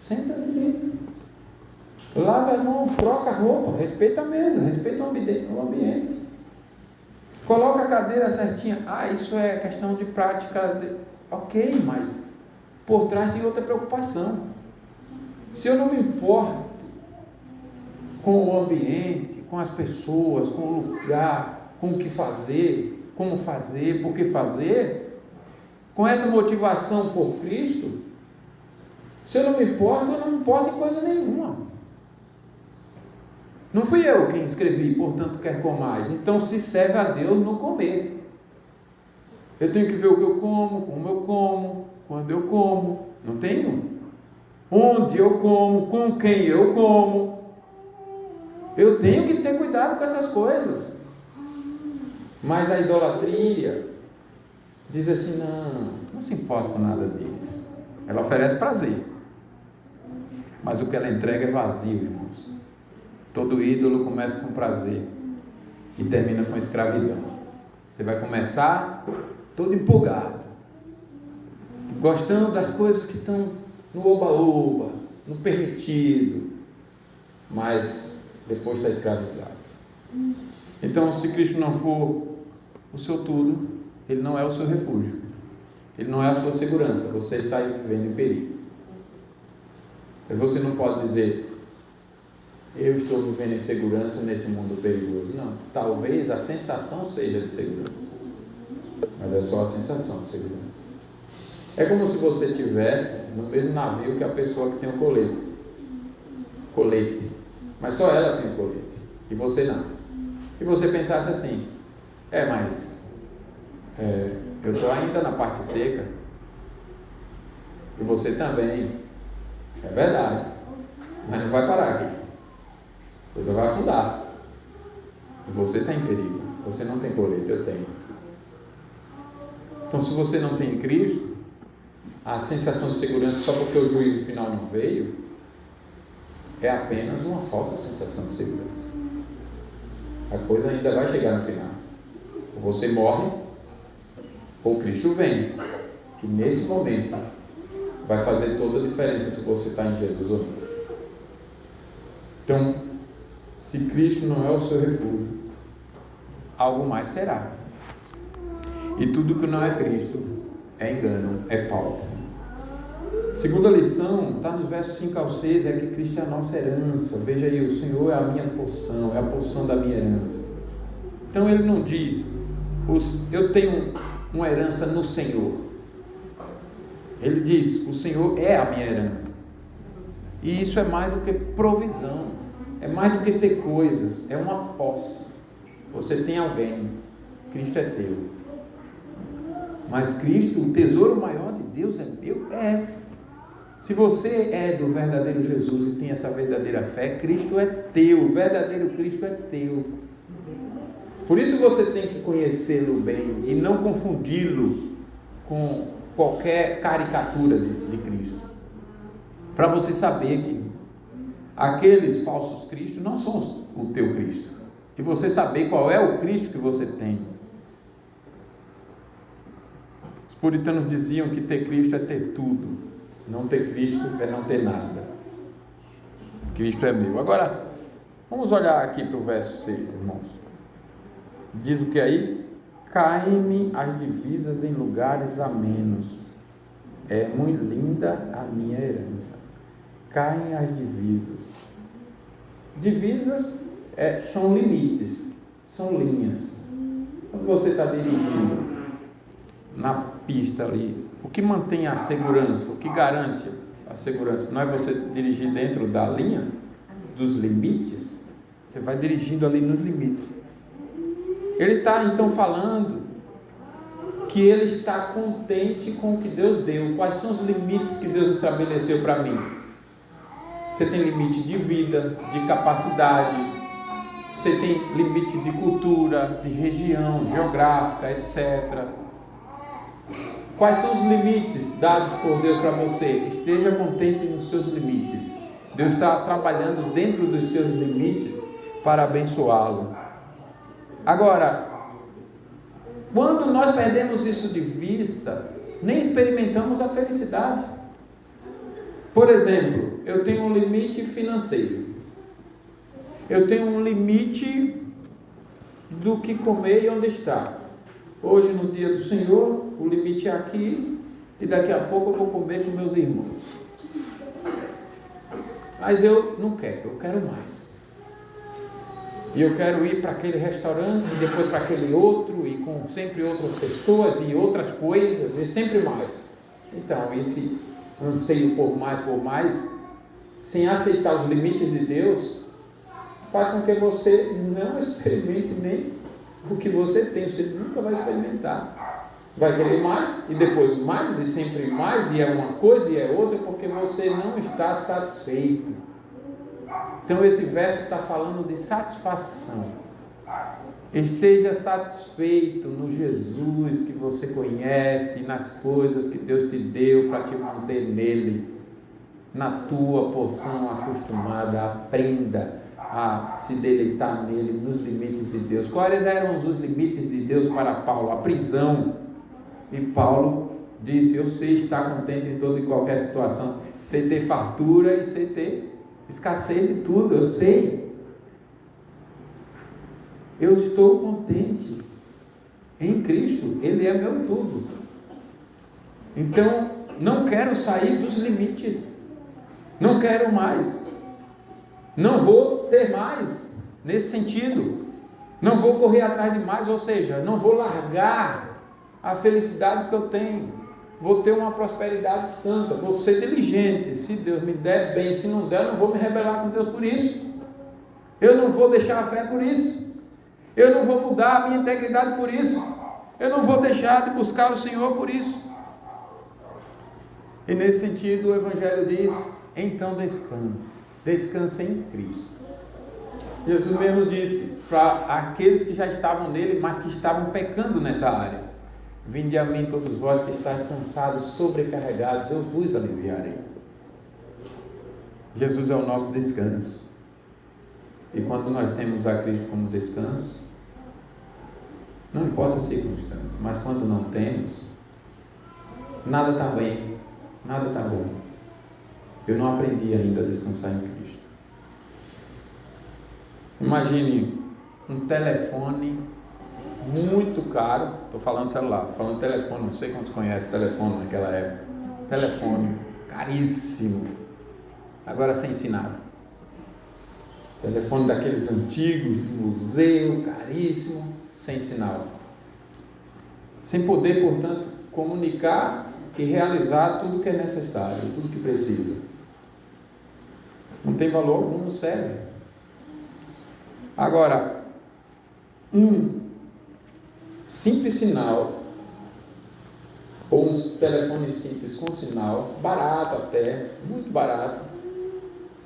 S2: Senta direito. Lava a mão, troca a roupa, respeita a mesa, respeita o ambiente. Coloca a cadeira certinha. Isso é questão de prática. Ok, mas por trás tem outra preocupação. Se eu não me importo com o ambiente, com as pessoas, com o lugar, com o que fazer, como fazer, por que fazer, com essa motivação por Cristo, se eu não me importo, eu não me importo em coisa nenhuma. Não fui eu quem escrevi, portanto quer comais. Então se serve a Deus no comer. Eu tenho que ver o que eu como eu como, quando eu como. Não tenho? Onde eu como, com quem eu como. Eu tenho que ter cuidado com essas coisas. Mas a idolatria diz assim: não se importa com nada deles. Ela oferece prazer, mas o que ela entrega é vazio, irmãos. Todo ídolo começa com prazer e termina com escravidão. Você vai começar todo empolgado, gostando das coisas que estão no oba-oba, no permitido, mas depois está escravizado. Então, se Cristo não for o seu tudo, Ele não é o seu refúgio, Ele não é a sua segurança. Você está vivendo em perigo. Você não pode dizer: eu estou vivendo em segurança nesse mundo perigoso. Não, talvez a sensação seja de segurança, mas é só a sensação de segurança. É como se você estivesse no mesmo navio que a pessoa que tem o colete, mas só ela tem o colete e você não. E você pensasse assim: eu estou ainda na parte seca e você também. É verdade, mas não vai parar aqui. Você vai afundar. E você está em perigo. Você não tem colete, eu tenho. Então, se você não tem Cristo, a sensação de segurança só porque o juízo final não veio é apenas uma falsa sensação de segurança. A coisa ainda vai chegar no final. Ou você morre, ou Cristo vem, que nesse momento vai fazer toda a diferença se você está em Jesus ou não. Então, se Cristo não é o seu refúgio, algo mais será. E tudo que não é Cristo é engano, é falta. Segunda lição está nos versos 5 ao 6, é que Cristo é a nossa herança. Veja aí, o Senhor é a minha porção, é a porção da minha herança. Então Ele não diz: eu tenho uma herança no Senhor. Ele diz: o Senhor é a minha herança. E isso é mais do que provisão, é mais do que ter coisas, é uma posse. Você tem alguém, Cristo é teu. Mas Cristo, o tesouro maior de Deus é meu? É. Se você é do verdadeiro Jesus e tem essa verdadeira fé, Cristo é teu, o verdadeiro Cristo é teu. Por isso você tem que conhecê-lo bem e não confundi-lo com qualquer caricatura de Cristo. Para você saber que aqueles falsos cristos não são o teu Cristo. E você saber qual é o Cristo que você tem. Os puritanos diziam que ter Cristo é ter tudo. Não ter Cristo é não ter nada. Cristo é meu. Agora, vamos olhar aqui para o verso 6, irmãos. Diz o que aí? Caem-me as divisas em lugares amenos. É muito linda a minha herança. Caem as divisas. Divisas são limites, são linhas. Quando você está dirigindo na pista ali, o que mantém a segurança, o que garante a segurança, não é você dirigir dentro da linha, dos limites? Você vai dirigindo ali nos limites. Ele está então falando que ele está contente com o que Deus deu. Quais são os limites que Deus estabeleceu para mim? Você tem limite de vida, de capacidade, você tem limite de cultura, de região, geográfica, etc. Quais são os limites dados por Deus para você? Esteja contente nos seus limites. Deus está trabalhando dentro dos seus limites para abençoá-lo. Agora, quando nós perdemos isso de vista, nem experimentamos a felicidade. Por exemplo, eu tenho um limite financeiro. Eu tenho um limite do que comer e onde estar. Hoje, no dia do Senhor, o limite é aqui, e daqui a pouco eu vou comer com meus irmãos. Mas eu não quero, eu quero mais. E eu quero ir para aquele restaurante, e depois para aquele outro, e com sempre outras pessoas, e outras coisas, e sempre mais. Então, esse anseio por mais, sem aceitar os limites de Deus, faz com que você não experimente nem o que você tem, você nunca vai experimentar. Vai querer mais, e depois mais, e sempre mais, e é uma coisa e é outra, porque você não está satisfeito. Então esse verso está falando de satisfação. Esteja satisfeito no Jesus que você conhece, nas coisas que Deus te deu para te manter nele, na tua porção acostumada. Aprenda a se deleitar nele, nos limites de Deus. Quais eram os limites de Deus para Paulo? A prisão. E Paulo disse: eu sei estar contente em toda e qualquer situação, sei ter fartura e sei ter escassez de tudo, eu sei. Eu estou contente em Cristo, Ele é meu tudo. Então, não quero sair dos limites, não quero mais, não vou ter mais, nesse sentido, não vou correr atrás de mais, ou seja, não vou largar a felicidade que eu tenho, vou ter uma prosperidade santa, vou ser diligente, se Deus me der bem, se não der, eu não vou me rebelar com Deus por isso, eu não vou deixar a fé por isso, eu não vou mudar a minha integridade por isso, eu não vou deixar de buscar o Senhor por isso. E nesse sentido o Evangelho diz: então descanse em Cristo. Jesus mesmo disse para aqueles que já estavam nele, mas que estavam pecando nessa área: vinde a mim todos vós que estáis cansados, sobrecarregados, eu vos aliviarei. Jesus é o nosso descanso. E quando nós temos a Cristo como descanso, não importa as circunstâncias, mas quando não temos, nada está bem, nada está bom. Eu não aprendi ainda a descansar em Cristo. Imagine um telefone muito caro, estou falando celular, estou falando telefone, não sei quantos conhecem telefone naquela época. Telefone caríssimo, agora sem sinal. Telefone daqueles antigos, de museu, caríssimo, sem sinal. Sem poder, portanto, comunicar e realizar tudo o que é necessário, tudo que precisa. Não tem valor algum, não serve. Agora, um simples sinal ou uns telefones simples com sinal, barato até, muito barato,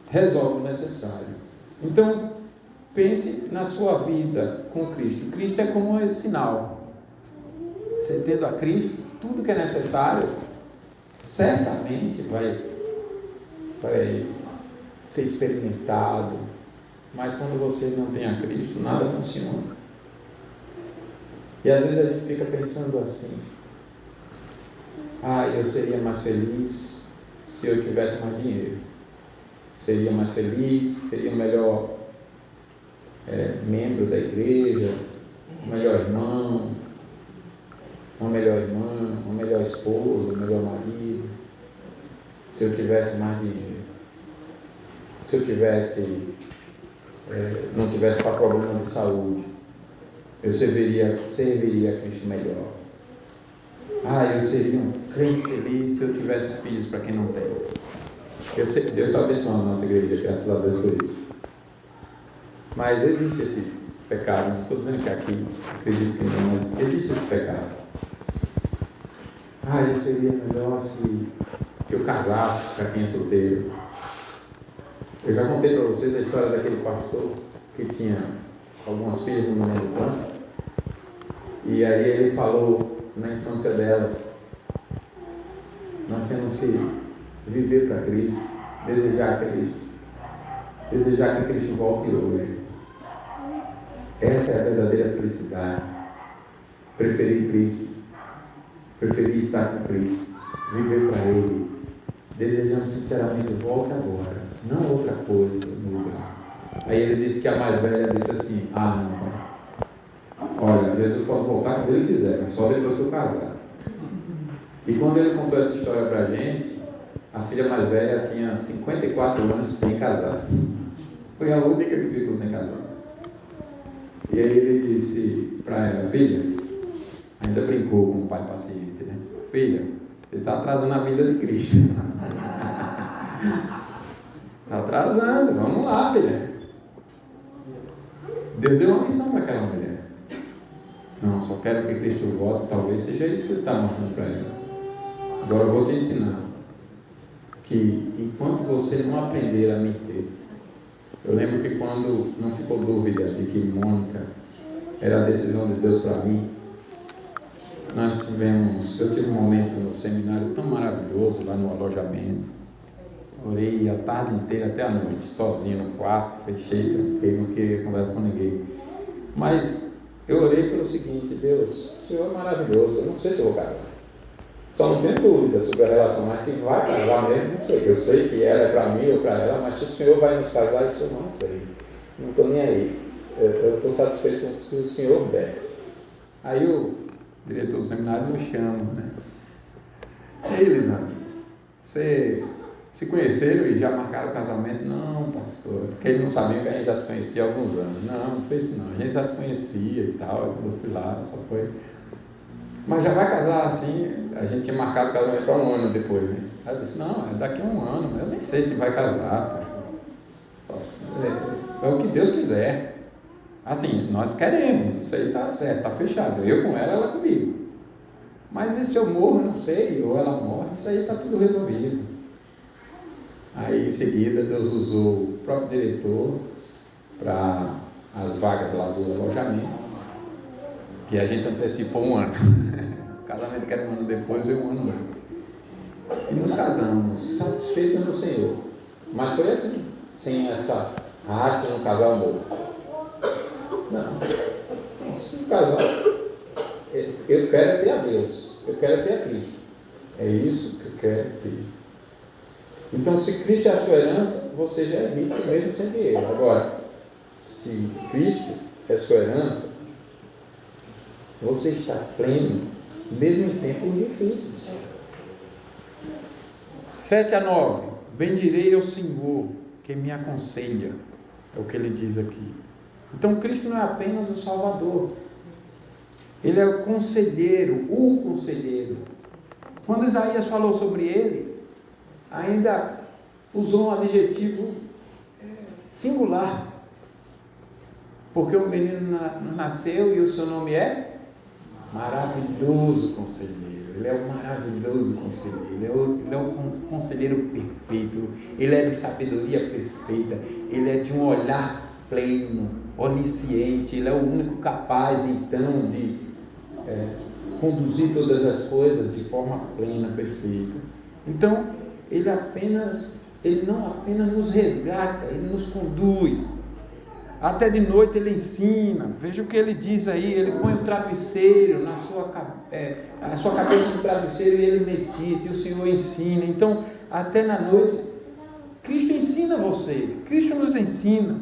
S2: resolve o necessário. Então, pense na sua vida com Cristo. Cristo é como esse sinal. Você tendo a Cristo, tudo que é necessário, certamente vai ser experimentado. Mas quando você não tem a Cristo, nada funciona. E às vezes a gente fica pensando assim: eu seria mais feliz se eu tivesse mais dinheiro. Seria mais feliz, seria o melhor membro da igreja, o melhor irmão, uma melhor irmã, uma melhor esposa, um melhor marido, se eu tivesse mais dinheiro. Se eu não tivesse para problema de saúde, eu serviria a Cristo melhor. Eu seria um crente feliz se eu tivesse filhos para quem não tem. Deus abençoa a nossa igreja, graças a Deus por isso. Mas existe esse pecado, não estou dizendo que aqui, acredito que não, mas existe esse pecado. Eu seria melhor se eu casasse para quem é solteiro. Eu já contei para vocês a história daquele pastor que tinha algumas filhas, não me lembro quantas, e aí ele falou na infância delas: nós temos que viver para Cristo, desejar que Cristo volte hoje. Essa é a verdadeira felicidade. Preferir Cristo, preferir estar com Cristo, viver para Ele, desejando sinceramente: volte agora, não outra coisa no lugar. Aí ele disse que a mais velha disse assim: não, pai, olha, Jesus pode voltar quando Ele quiser, mas só depois que eu casar. E quando ele contou essa história para a gente, a filha mais velha tinha 54 anos sem casar. Foi a única que ficou sem casar. E aí ele disse para ela: filha, ainda brincou com o pai paciente, né? Filha, você está atrasando a vida de Cristo. Está atrasando, vamos lá, filha. Deus deu uma missão para aquela mulher. Não, só quero que Cristo volte. Talvez seja isso que Ele está mostrando para ela. Agora eu vou te ensinar que enquanto você não aprender a mentir, eu lembro que quando não ficou dúvida de que Mônica era a decisão de Deus para mim, eu tive um momento no seminário tão maravilhoso lá no alojamento. Orei a tarde inteira até a noite, sozinho no quarto, fechei, tranquei, não queria conversar com ninguém. Mas eu orei pelo seguinte: Deus, o Senhor é maravilhoso, eu não sei se eu vou casar. Só não tenho dúvida sobre a relação, mas se vai casar mesmo, não sei. Eu sei que ela é para mim ou para ela, mas se o Senhor vai nos casar, isso eu não sei. Não estou nem aí. Eu estou satisfeito com o que o Senhor der. Aí o diretor do seminário me chama, né? E aí, Lisandro, vocês se conheceram e já marcaram o casamento? Não, pastor, porque ele não sabia que a gente já se conhecia há alguns anos. Não foi isso não, a gente já se conhecia e tal. Eu fui lá, só foi. Mas já vai casar assim? A gente tinha marcado o casamento para um ano depois, né? Ela disse: não, é daqui a um ano, eu nem sei se vai casar, pastor. É o que Deus quiser. Assim, nós queremos, isso aí está certo, está fechado. Eu com ela, ela comigo. Mas e se eu morro, não sei, ou ela morre, isso aí está tudo resolvido. Aí em seguida Deus usou o próprio diretor para as vagas lá do alojamento, e a gente antecipou um ano. O casamento que era um ano depois e um ano antes. E nos casamos, satisfeitos no Senhor. Mas foi assim, sem essa se não casar eu morro. Não, se não casar, eu quero ter a Deus, eu quero ter a Cristo. É isso que eu quero ter. Então, se Cristo é a sua herança, você já é rico mesmo sem dinheiro. Agora, se Cristo é a sua herança, você está pleno, mesmo em tempos difíceis. 7-9. Bendirei ao Senhor, que me aconselha. É o que ele diz aqui. Então, Cristo não é apenas o Salvador. Ele é o conselheiro. Quando Isaías falou sobre ele, ainda usou um adjetivo singular. Porque o menino nasceu e o seu nome é Maravilhoso Conselheiro. Ele é o maravilhoso conselheiro, ele é o conselheiro perfeito, ele é de sabedoria perfeita, ele é de um olhar pleno, onisciente, ele é o único capaz então de conduzir todas as coisas de forma plena, perfeita. Então, ele não apenas nos resgata, ele nos conduz. Até de noite ele ensina. Veja o que ele diz aí. Ele põe o travesseiro a sua cabeça no travesseiro e ele medita, e o Senhor ensina. Então, até na noite, Cristo ensina você. Cristo nos ensina.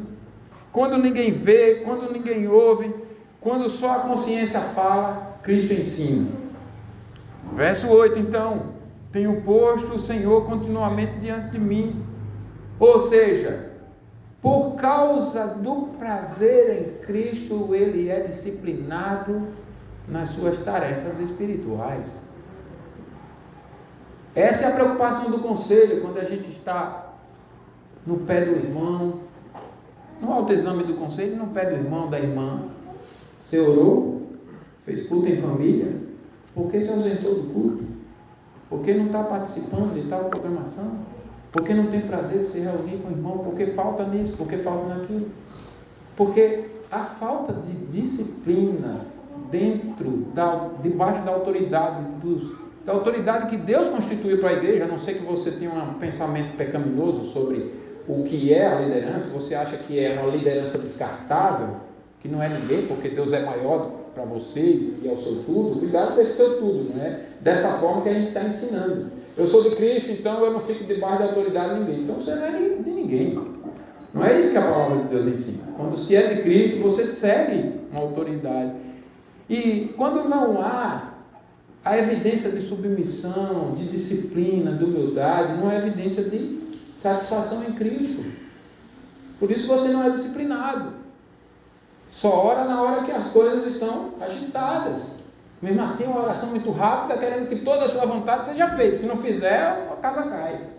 S2: Quando ninguém vê, quando ninguém ouve, quando só a consciência fala, Cristo ensina. Verso 8, então: tenho posto o Senhor continuamente diante de mim. Ou seja, por causa do prazer em Cristo, ele é disciplinado nas suas tarefas espirituais. Essa é a preocupação do conselho, quando a gente está no pé do irmão, no autoexame do conselho, no pé do irmão, da irmã. Você orou? Fez culto em família? Por que se ausentou do culto? Por que não está participando de tal programação? Por que não tem prazer de se reunir com o irmão? Porque falta nisso, porque falta naquilo. Porque a falta de disciplina debaixo da autoridade da autoridade que Deus constituiu para a igreja, a não ser que você tenha um pensamento pecaminoso sobre o que é a liderança, você acha que é uma liderança descartável, que não é ninguém, porque Deus é maior para você e é o seu tudo. Cuidado com esse seu tudo, não é dessa forma que a gente está ensinando. Eu sou de Cristo, então eu não fico debaixo da autoridade de ninguém. Então você não é de ninguém. Não é isso que a palavra de Deus ensina. Quando se é de Cristo, você segue uma autoridade. E quando não há a evidência de submissão, de disciplina, de humildade, não é evidência de satisfação em Cristo. Por isso você não é disciplinado. Só ora na hora que as coisas estão agitadas. Mesmo assim, uma oração muito rápida, querendo que toda a sua vontade seja feita. Se não fizer, a casa cai.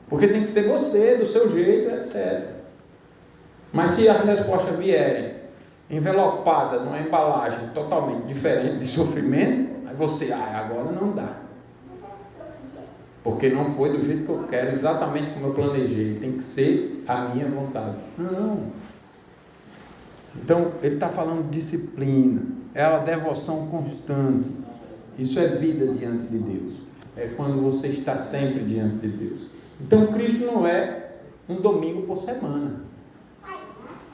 S2: Porque tem que ser você, do seu jeito, etc. Mas se as respostas vierem envelopada numa embalagem totalmente diferente de sofrimento, aí você, agora não dá. Porque não foi do jeito que eu quero, exatamente como eu planejei. Tem que ser a minha vontade. Não. Então, ele está falando de disciplina. É a devoção constante. Isso é vida diante de Deus. É quando você está sempre diante de Deus. Então, Cristo não é um domingo por semana.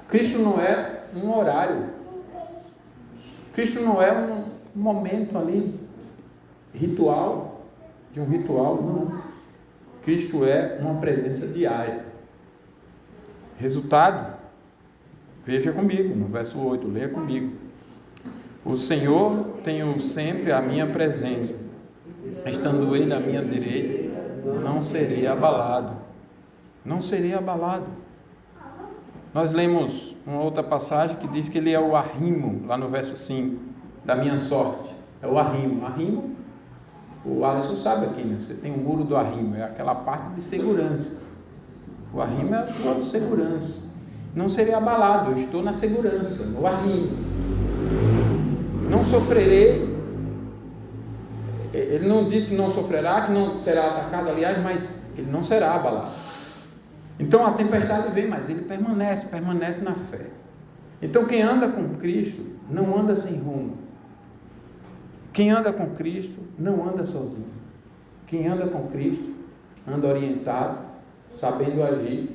S2: Cristo não é um horário. Cristo não é um momento ali ritual, de um ritual, não. Cristo é uma presença diária. Resultado, veja comigo, no verso 8, leia comigo. O Senhor tem sempre a minha presença, estando Ele à minha direita, não serei abalado. Não serei abalado. Nós lemos uma outra passagem que diz que Ele é o arrimo, lá no verso 5, da minha sorte. É o arrimo. Arrimo, o Alisson sabe aqui, né? Você tem o muro do arrimo, é aquela parte de segurança. O arrimo é a tua segurança. Não serei abalado, eu estou na segurança, no arrimo. Não sofrerei. Ele não diz que não sofrerá, que não será atacado, aliás, mas ele não será abalado. Então a tempestade vem, mas ele permanece na fé. Então quem anda com Cristo não anda sem rumo. Quem anda com Cristo não anda sozinho. Quem anda com Cristo anda orientado, sabendo agir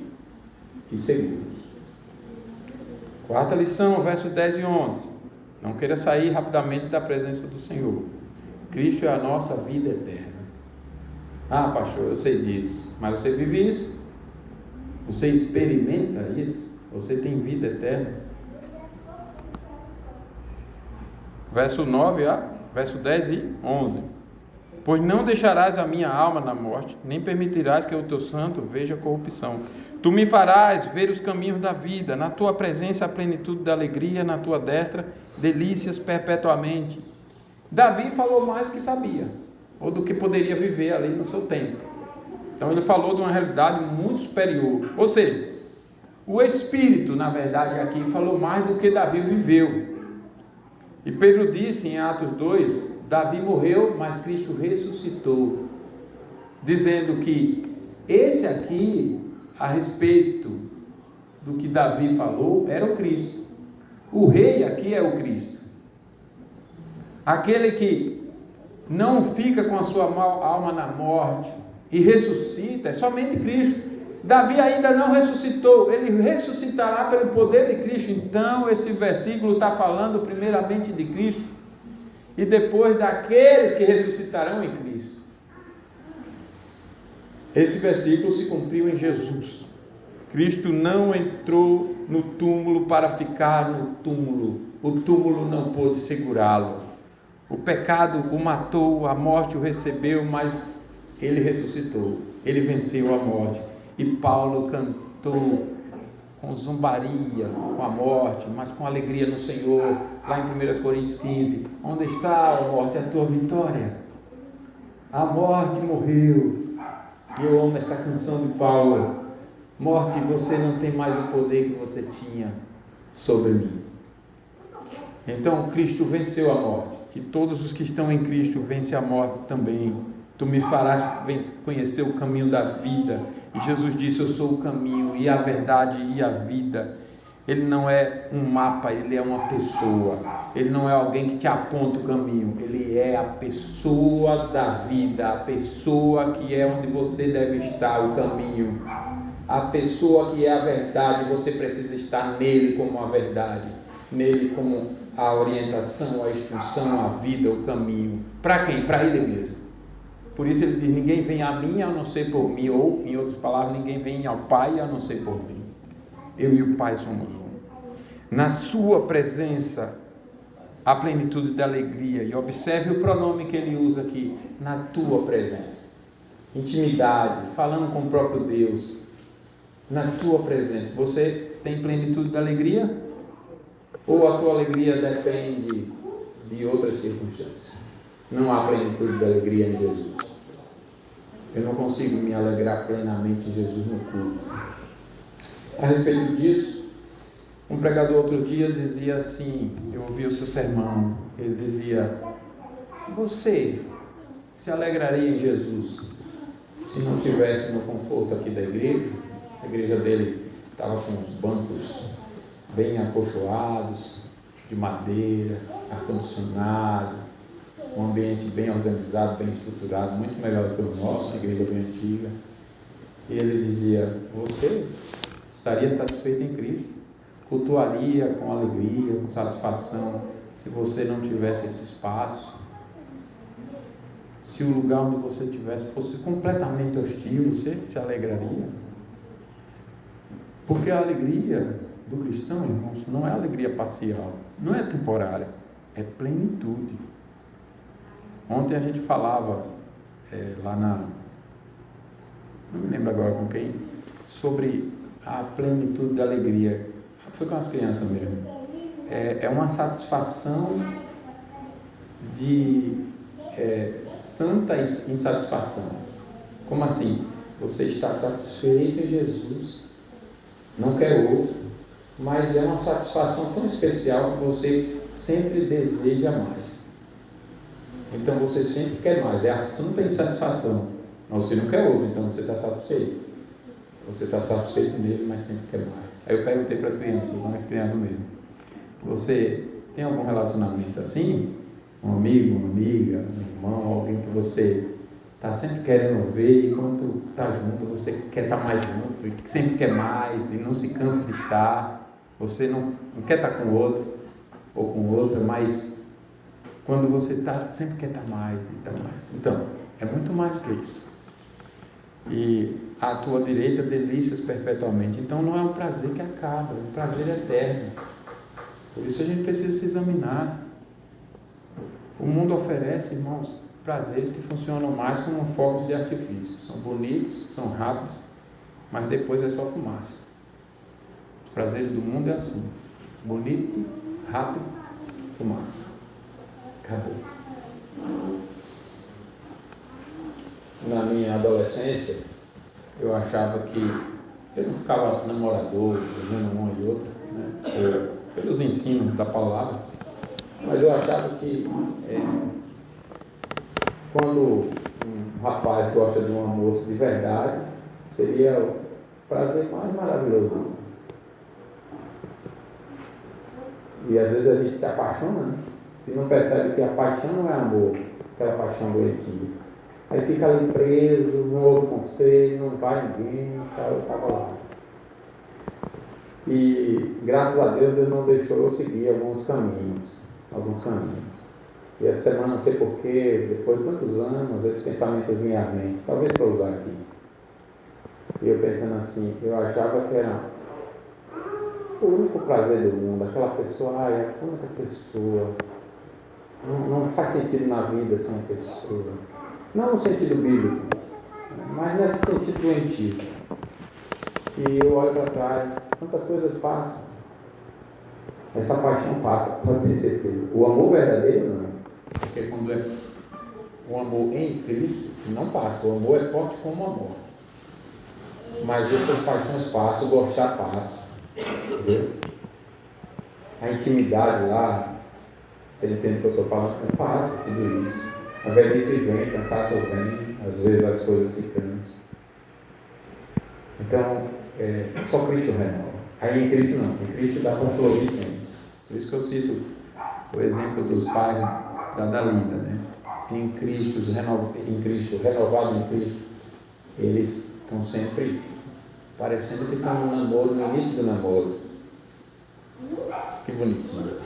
S2: e seguro. Quarta lição, versos 10 e 11. Não queira sair rapidamente da presença do Senhor. Cristo é a nossa vida eterna. Pastor, eu sei disso. Mas você vive isso? Você experimenta isso? Você tem vida eterna? Verso 9, verso 10 e 11. Pois não deixarás a minha alma na morte, nem permitirás que o teu santo veja corrupção. Tu me farás ver os caminhos da vida, na tua presença a plenitude da alegria, na tua destra delícias perpetuamente. Davi falou mais do que sabia, ou do que poderia viver ali no seu tempo. Então ele falou de uma realidade muito superior. Ou seja, o Espírito, na verdade, aqui falou mais do que Davi viveu. E Pedro disse em Atos 2, Davi morreu, mas Cristo ressuscitou, dizendo que esse aqui, a respeito do que Davi falou, era o Cristo. O rei aqui é o Cristo. Aquele que não fica com a sua alma na morte e ressuscita, é somente Cristo. Davi ainda não ressuscitou, ele ressuscitará pelo poder de Cristo. Então esse versículo está falando primeiramente de Cristo e depois daqueles que ressuscitarão em Cristo. Esse versículo se cumpriu em Jesus. Cristo não entrou no túmulo para ficar no túmulo. O túmulo não pôde segurá-lo. O pecado o matou, a morte o recebeu, mas ele ressuscitou. Ele venceu a morte. E Paulo cantou com zombaria, com a morte, mas com alegria no Senhor, lá em 1 Coríntios 15. Onde está, a morte, a tua vitória? A morte morreu. E eu amo essa canção de Paulo. Morte, você não tem mais o poder que você tinha sobre mim. Então Cristo venceu a morte, e todos os que estão em Cristo vencem a morte também. Tu me farás conhecer o caminho da vida. E Jesus disse: eu sou o caminho e a verdade e a vida. Ele não é um mapa, ele é uma pessoa. Ele não é alguém que te aponta o caminho, ele é a pessoa da vida, a pessoa que é onde você deve estar, o caminho. A pessoa que é a verdade, você precisa estar nele como a verdade, nele como a orientação, a instrução, a vida, o caminho. Para quem? Para ele mesmo. Por isso ele diz: ninguém vem a mim a não ser por mim, ou em outras palavras, ninguém vem ao Pai a não ser por mim. Eu e o Pai somos um. Na sua presença, a plenitude da alegria. E observe o pronome que ele usa aqui: na tua presença. Intimidade, falando com o próprio Deus. Na tua presença, você tem plenitude da alegria? Ou a tua alegria depende de outras circunstâncias? Não há plenitude da alegria em Jesus. Eu não consigo me alegrar plenamente em Jesus no culto. A respeito disso, um pregador outro dia dizia assim, eu ouvi o seu sermão, ele dizia: você se alegraria em Jesus se não tivesse no conforto aqui da igreja? A igreja dele estava com os bancos bem acolchoados, de madeira, ar-condicionado, um ambiente bem organizado, bem estruturado, muito melhor do que o nosso, a igreja bem antiga. E ele dizia: você estaria satisfeito em Cristo, cultuaria com alegria, com satisfação, se você não tivesse esse espaço, se o lugar onde você estivesse fosse completamente hostil, você se alegraria? Porque a alegria do cristão, irmãos, não é alegria parcial, não é temporária, é plenitude. Ontem a gente falava lá não me lembro agora com quem, sobre a plenitude da alegria. Foi com as crianças mesmo. É uma satisfação de santa insatisfação. Como assim? Você está satisfeito em Jesus, não quer outro, mas é uma satisfação tão especial que você sempre deseja mais. Então você sempre quer mais, é a santa insatisfação. Mas você não quer outro, então você está satisfeito. Você está satisfeito nele, mas sempre quer mais. Aí eu perguntei para as crianças mesmo: você tem algum relacionamento assim? Um amigo, uma amiga, um irmão, alguém que você está sempre querendo ver, e quando está junto, você quer estar mais junto, e sempre quer mais, e não se cansa de estar. Você não quer estar com o outro, ou com outra, mas quando você está, sempre quer estar mais e estar mais. Então, é muito mais do que isso. E à tua direita, delícias perpetuamente. Então, não é um prazer que acaba, é um prazer eterno. Por isso a gente precisa se examinar. O mundo oferece, irmãos, prazeres que funcionam mais como fogos de artifício. São bonitos, são rápidos, mas depois é só fumaça. Os prazeres do mundo é assim: bonito, rápido, fumaça. Acabou. Na minha adolescência, eu achava que eu não ficava namorador, fazendo uma e outra, né? Pelos ensinos da palavra, mas eu achava que quando um rapaz gosta de uma moça de verdade, seria o prazer mais maravilhoso. E às vezes a gente se apaixona, né? E não percebe que a paixão não é amor, aquela paixão doentia. Aí fica ali preso, não ouve conselho, não vai ninguém, eu estava lá. E graças a Deus, Deus não deixou eu seguir alguns caminhos. E essa semana, não sei porquê, depois de tantos anos, esse pensamento vinha à mente, talvez para usar aqui. E eu pensando assim, eu achava que era o único prazer do mundo, aquela pessoa, é a única pessoa. Não faz sentido na vida sem a pessoa. Não no sentido bíblico, mas nesse sentido doentio. E eu olho para trás, quantas coisas passam. Essa paixão passa, pode ter certeza. O amor verdadeiro não. Porque quando é o amor em Cristo, não passa. O amor é forte como o amor. Mas essas paixões passam, o gostar passa. Entendeu? A intimidade lá, você entende o que eu estou falando? Passa tudo isso. A velhice vem, cansaço vem, às vezes as coisas se cansam. Então, só Cristo renova. Aí em Cristo não, em Cristo dá para florir sempre. Por isso que eu cito o exemplo dos pais da Dalida, né? Em Cristo, renovado em Cristo, eles estão sempre parecendo que estão no namoro, no início do namoro. Que bonitinho.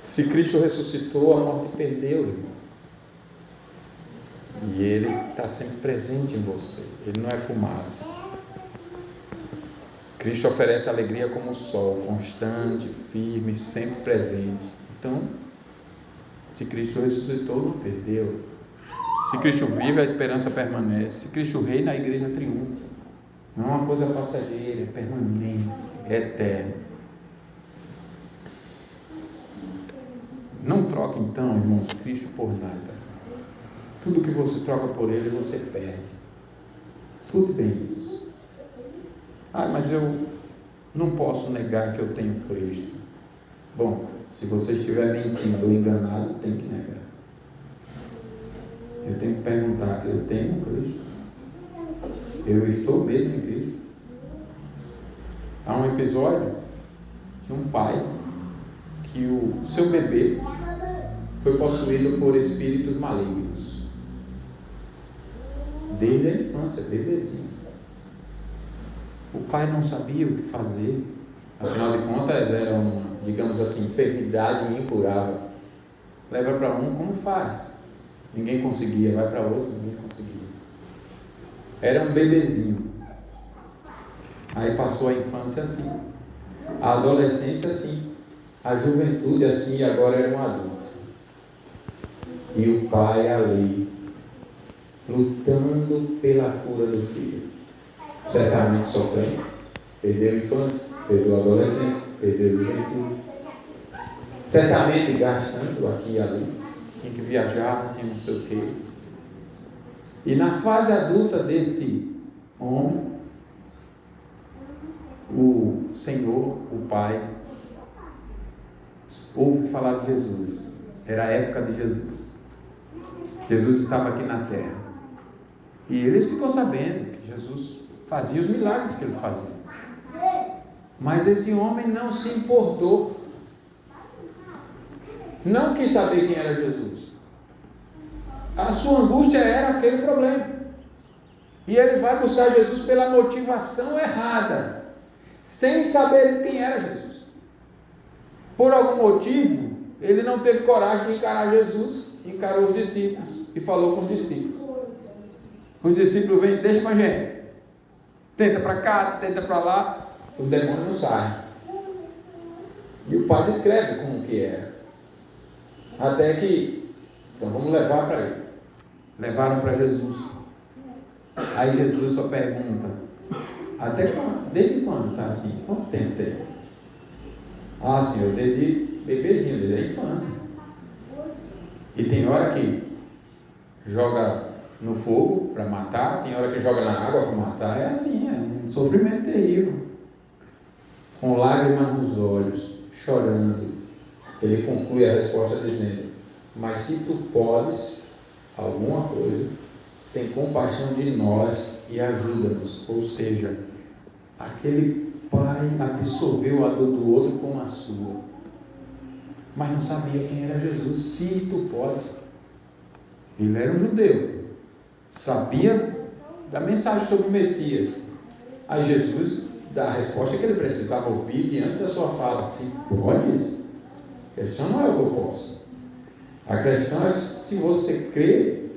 S2: Se Cristo ressuscitou, a morte perdeu, irmão. E Ele está sempre presente em você. Ele não é fumaça. Cristo oferece alegria como o sol, constante, firme, sempre presente. Então, se Cristo ressuscitou, não perdeu. Se Cristo vive, a esperança permanece. Se Cristo reina, a igreja triunfa. Não é uma coisa passageira, é permanente, é eterna. Não troque então, irmãos, Cristo por nada. Tudo que você troca por Ele, você perde. Escute bem isso. Mas eu não posso negar que eu tenho Cristo. Bom, se você estiver mentindo ou enganado, tem que negar. Eu tenho que perguntar, eu tenho Cristo? Eu estou mesmo em Cristo? Há um episódio de um pai que o seu bebê foi possuído por espíritos malignos. Desde a infância, bebezinho. O pai não sabia o que fazer. Afinal de contas, era uma, digamos assim, enfermidade incurável. Leva para um, como faz? Ninguém conseguia. Vai para outro, ninguém conseguia. Era um bebezinho. Aí passou a infância assim, a adolescência assim, a juventude assim, e agora era um adulto. E o pai ali, lutando pela cura do filho. Certamente sofrendo. Perdeu a infância, perdeu a adolescência, perdeu a juventude. Certamente gastando aqui e ali. Tinha que viajar, tinha não sei o quê. E na fase adulta desse homem, o Senhor, o Pai, ouve falar de Jesus. Era a época de Jesus. Jesus estava aqui na terra. E ele ficou sabendo que Jesus fazia os milagres que ele fazia. Mas esse homem não se importou. Não quis saber quem era Jesus. A sua angústia era aquele problema. E ele vai buscar Jesus pela motivação errada, sem saber quem era Jesus. Por algum motivo, ele não teve coragem de encarar Jesus, encarou os discípulos e falou com os discípulos. Os discípulos vêm, deixa com a gente. Tenta para cá, tenta para lá. Os demônios não saem. E o pai descreve como que era. Até que, então vamos levar para ele. Levaram para Jesus. Aí Jesus só pergunta, até quando? Desde quando está assim? Quanto tempo tem? Senhor, desde bebezinho, desde a infância. E tem hora que joga no fogo para matar, tem hora que joga na água para matar. É assim, é um sofrimento terrível. Com lágrimas nos olhos, chorando, ele conclui a resposta dizendo: mas se tu podes alguma coisa, tem compaixão de nós e ajuda-nos. Ou seja, aquele pai absorveu a dor do outro como a sua, mas não sabia quem era Jesus. Se tu podes. Ele era um judeu, sabia da mensagem sobre o Messias. Aí Jesus dá a resposta que ele precisava ouvir diante da sua fala. Se podes, a questão não é o que eu posso. A questão é se você crê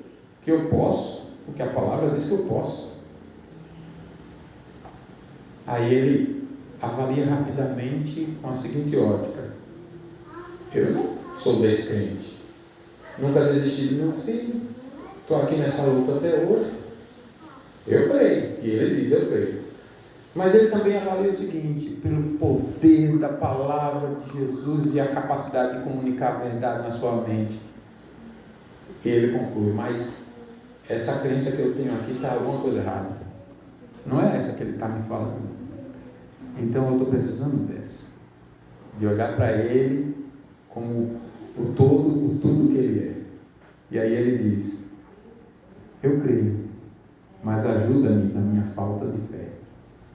S2: que eu posso, porque a palavra diz que eu posso. Aí ele avalia rapidamente com a seguinte ótica: eu não sou descrente, nunca desisti do meu filho, estou aqui nessa luta até hoje, eu creio. E ele diz: eu creio. Mas ele também avalia o seguinte: pelo poder da palavra de Jesus e a capacidade de comunicar a verdade na sua mente, ele conclui: mas essa crença que eu tenho aqui está alguma coisa errada. Não é essa que ele está me falando. Então eu estou precisando dessa, de olhar para ele como o tudo que ele é. E aí ele diz: eu creio, mas ajuda-me na minha falta de fé.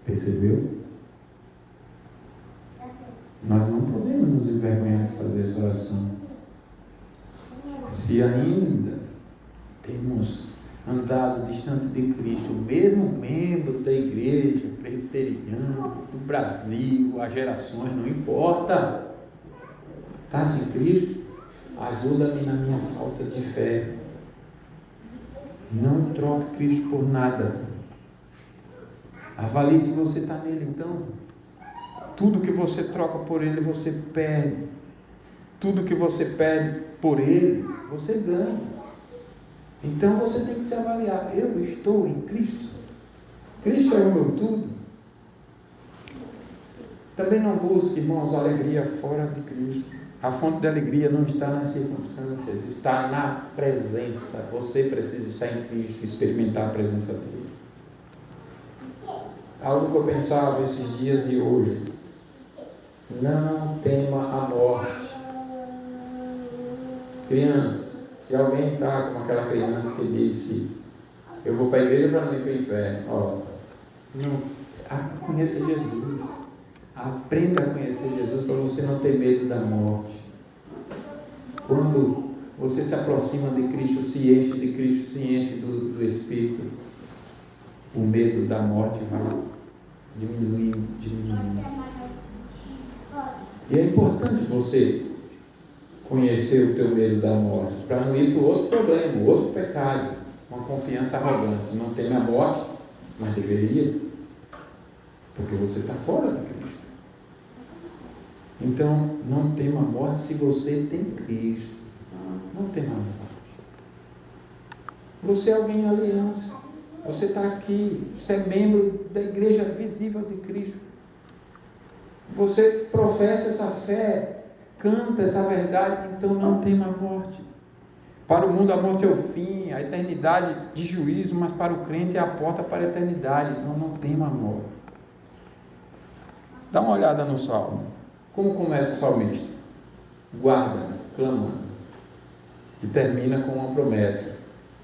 S2: Percebeu? Nós não podemos nos envergonhar de fazer essa oração. Se ainda temos andado distante de Cristo, mesmo membro da igreja presbiteriana do Brasil, há gerações, não importa, está sem Cristo, ajuda-me na minha falta de fé. Não troque Cristo por nada. Avalie se você está nele. Então, tudo que você troca por ele, você perde. Tudo que você perde por ele, você ganha. Então você tem que se avaliar: eu estou em Cristo? Cristo é o meu tudo? Também não busque, irmãos, alegria fora de Cristo. A fonte de alegria não está nas circunstâncias, está na presença. Você precisa estar em Cristo, experimentar a presença dele. Algo que eu pensava esses dias e hoje: não tema a morte. Crianças, se alguém está como aquela criança que disse: eu vou para a igreja para não ir para o inferno, conheça Jesus, aprenda a conhecer Jesus para você não ter medo da morte. Quando você se aproxima de Cristo, se enche de Cristo, se enche do Espírito, o medo da morte vai diminuindo. E é importante você conhecer o teu medo da morte, para não ir para o outro problema, o outro pecado, uma confiança arrogante. Não tem a morte, mas deveria, porque você está fora de Cristo. Então, não tema a morte se você tem Cristo. Não tema a morte. Você é alguém em aliança. Você está aqui, você é membro da igreja visível de Cristo. Você professa essa fé, canta essa verdade, então não tema a morte. Para o mundo a morte é o fim, a eternidade de juízo, mas para o crente é a porta para a eternidade, então não tema a morte. Dá uma olhada no Salmo. Como começa o salmista? Guarda, clamando. E termina com uma promessa: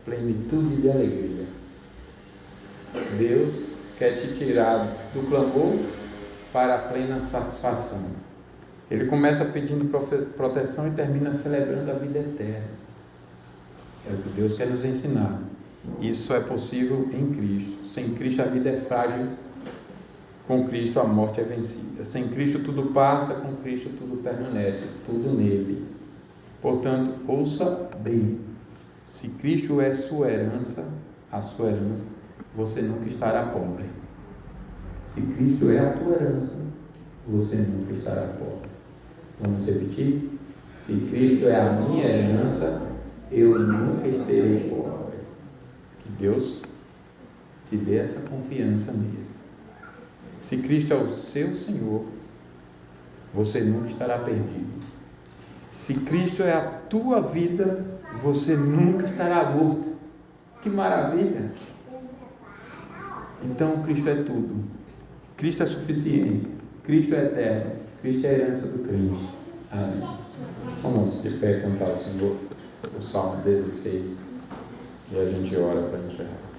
S2: plenitude de alegria. Deus quer te tirar do clamor para a plena satisfação. Ele começa pedindo proteção e termina celebrando a vida eterna. É o que Deus quer nos ensinar. Isso é possível em Cristo. Sem Cristo a vida é frágil, com Cristo a morte é vencida. Sem Cristo tudo passa, com Cristo tudo permanece, tudo nele. Portanto, ouça bem: se Cristo é sua herança, a sua herança, você nunca estará pobre. Se Cristo é a tua herança, você nunca estará pobre. Vamos repetir? Se Cristo é a minha herança, eu nunca estarei pobre. Que Deus te dê essa confiança nele. Se Cristo é o seu Senhor, você nunca estará perdido. Se Cristo é a tua vida, você nunca estará morto. Que maravilha! Então Cristo é tudo. Cristo é suficiente. Cristo é eterno. Cristo é a herança do crente. Amém. Vamos de pé cantar ao Senhor o Salmo 16 e a gente ora para encerrar.